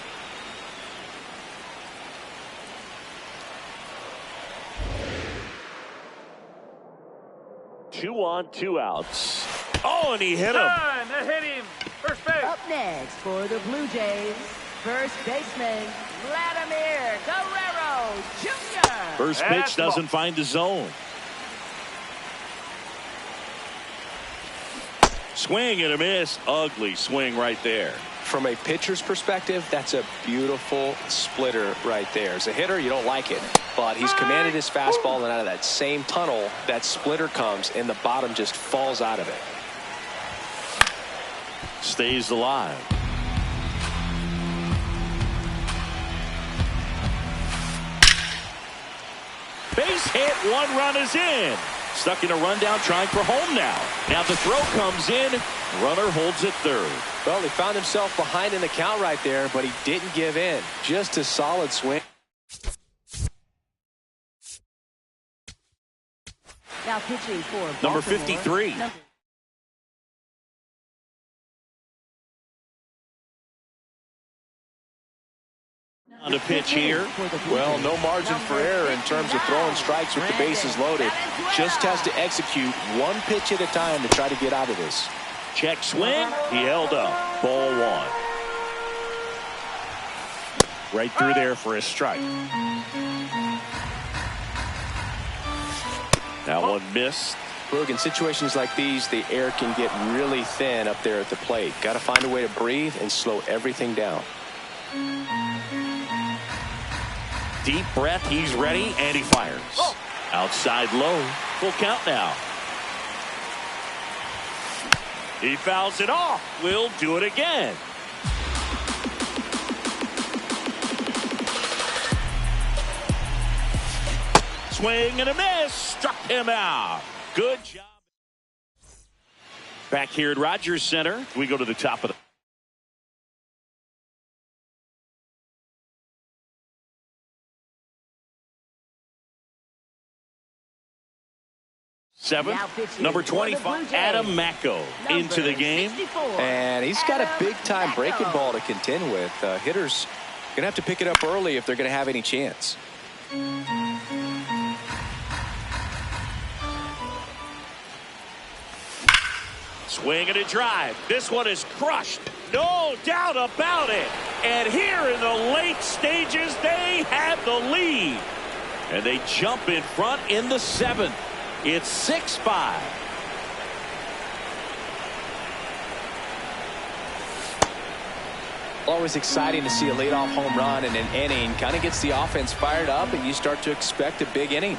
Two on, 2 outs. Oh, and he hit him. That hit him. First base. Up next for the Blue Jays, first baseman Vladimir Guerrero Jr. First pitch doesn't find the zone. Swing and a miss. Ugly swing right there. From a pitcher's perspective, that's a beautiful splitter right there. As a hitter, you don't like it, but he's commanded his fastball, and out of that same tunnel, that splitter comes, and the bottom just falls out of it. Stays alive. Base hit. 1 run is in. Stuck in a rundown, trying for home now. Now the throw comes in. Runner holds it third. Well, he found himself behind in the count right there, but he didn't give in. Just a solid swing. Now pitching for Number Baltimore, 53. On the pitch here. Well, no margin for error in terms of throwing strikes with the bases loaded. Just has to execute one pitch at a time to try to get out of this. Check swing. He held up. Ball 1. Right through there for a strike. That one missed. Look, in situations like these, the air can get really thin up there at the plate. Got to find a way to breathe and slow everything down. Deep breath. He's ready, and he fires. Outside low. Full count now. He fouls it off. We'll do it again. Swing and a miss. Struck him out. Good job. Back here at Rogers Center, we go to the top of the. Number 25, Adam Macko into the game. 64. And he's got a big-time breaking ball to contend with. Hitters going to have to pick it up early if they're going to have any chance. Swing and a drive. This one is crushed. No doubt about it. And here in the late stages, they have the lead. And they jump in front in the 7th. It's 6-5. Always exciting to see a leadoff home run in an inning. Kind of gets the offense fired up, and you start to expect a big inning.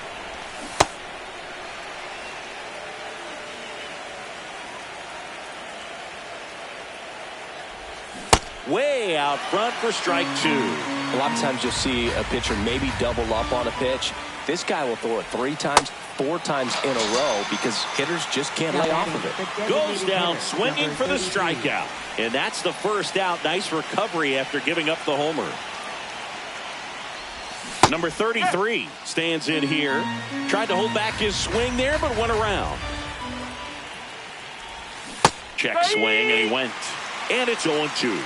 Way out front for strike 2. A lot of times you'll see a pitcher maybe double up on a pitch. This guy will throw it 3 times, 4 times in a row because hitters just can't lay off of it. Goes down swinging for the strikeout. And that's the first out. Nice recovery after giving up the homer. Number 33 stands in here. Tried to hold back his swing there, but went around. Check swing, and he went. And it's 0-2.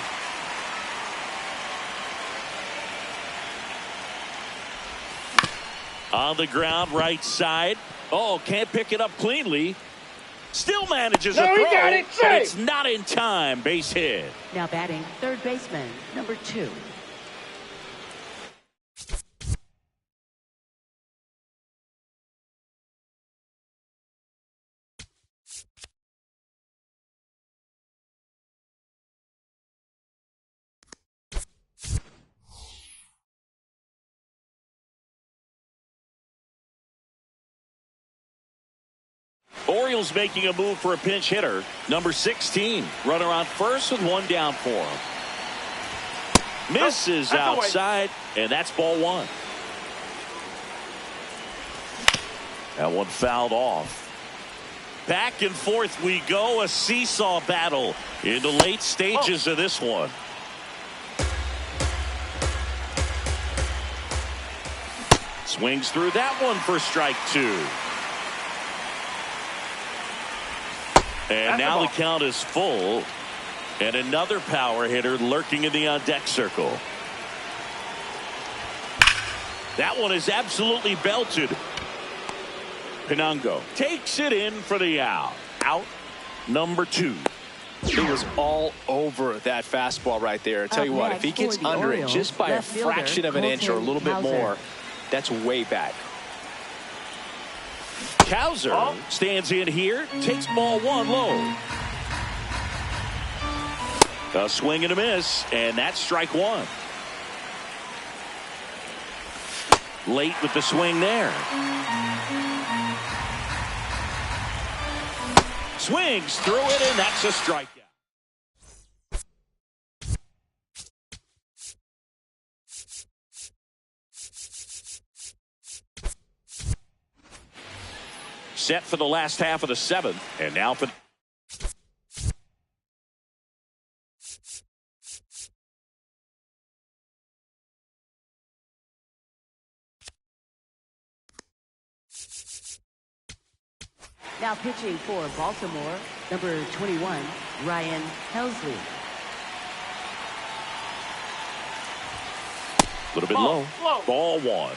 On the ground, right side. Oh, can't pick it up cleanly. Still manages a throw, but it's not in time. Base hit. Now batting, third baseman, number 2. Orioles making a move for a pinch hitter. Number 16. Runner on first with 1 down for him. Misses outside, and that's ball 1. That one fouled off. Back and forth we go. A seesaw battle in the late stages of this one. Swings through that one for strike 2. And now the count is full. And another power hitter lurking in the on-deck circle. That one is absolutely belted. Pinango takes it in for the out. Out number 2. He was all over that fastball right there. I tell you what, if he gets under it just by a fraction of an inch or a little bit more, that's way back. Cowser stands in here, takes ball 1 low. A swing and a miss, and that's strike 1. Late with the swing there. Swings through it, and that's a strikeout. Set for the last half of the 7th, and now for Now pitching for Baltimore, number 21, Ryan Helsley. a little bit low. Ball 1.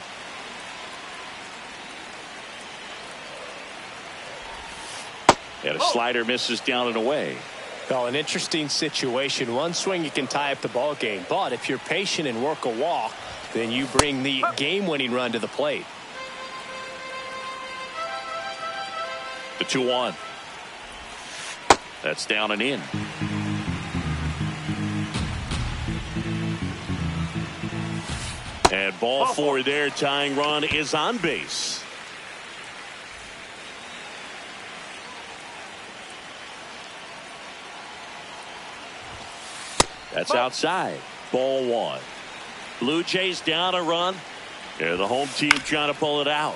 And a slider misses down and away. Well, an interesting situation. One swing you can tie up the ball game, but if you're patient and work a walk, then you bring the game-winning run to the plate. The 2-1. That's down and in. And ball 4 there. Tying run is on base. That's outside. Ball 1. Blue Jays down a run. Yeah, the home team trying to pull it out.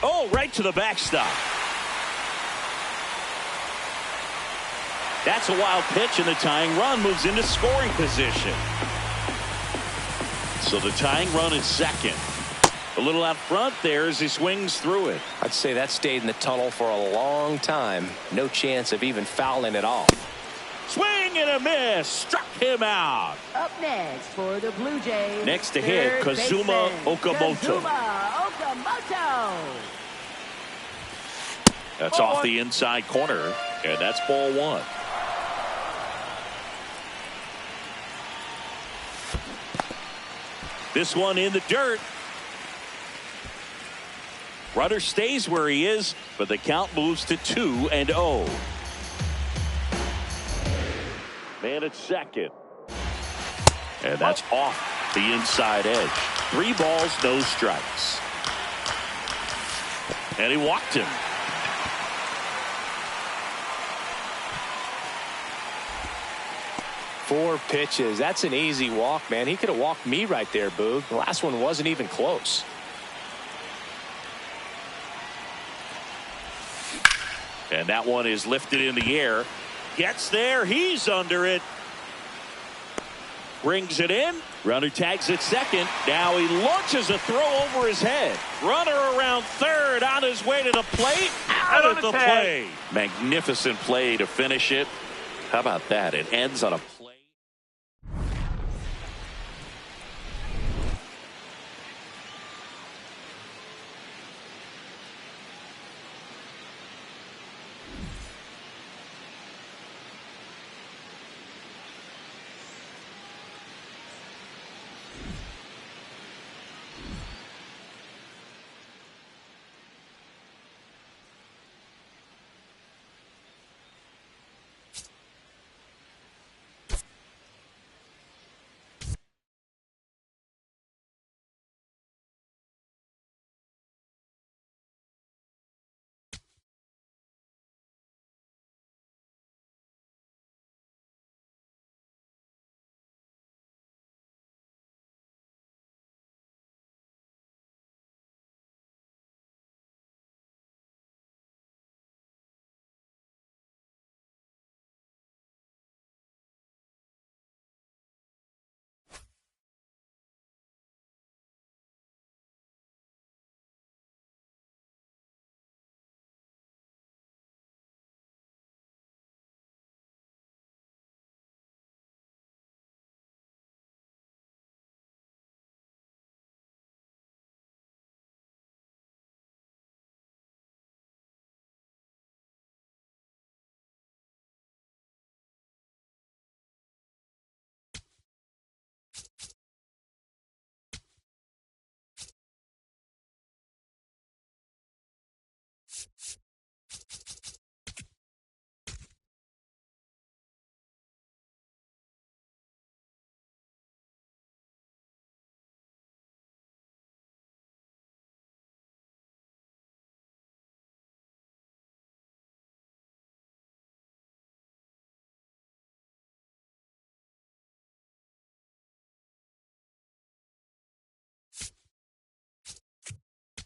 Oh, right to the backstop. That's a wild pitch, and the tying run moves into scoring position. So the tying run is second. A little out front there as he swings through it. I'd say that stayed in the tunnel for a long time. No chance of even fouling it off. Swing and a miss. Struck him out. Up next for the Blue Jays. Next to hit, Kazuma Okamoto. That's off the inside corner, and that's ball 1. This one in the dirt. Runner stays where he is, but the count moves to 2-0. Man at second. And that's off the inside edge. 3 balls, no strikes. And he walked him. Four pitches. That's an easy walk, man. He could have walked me right there, Boog. The last one wasn't even close. And that one is lifted in the air. Gets there. He's under it. Brings it in. Runner tags at second. Now he launches a throw over his head. Runner around third on his way to the plate. Out at the plate. Magnificent play to finish it. How about that? It ends on a play.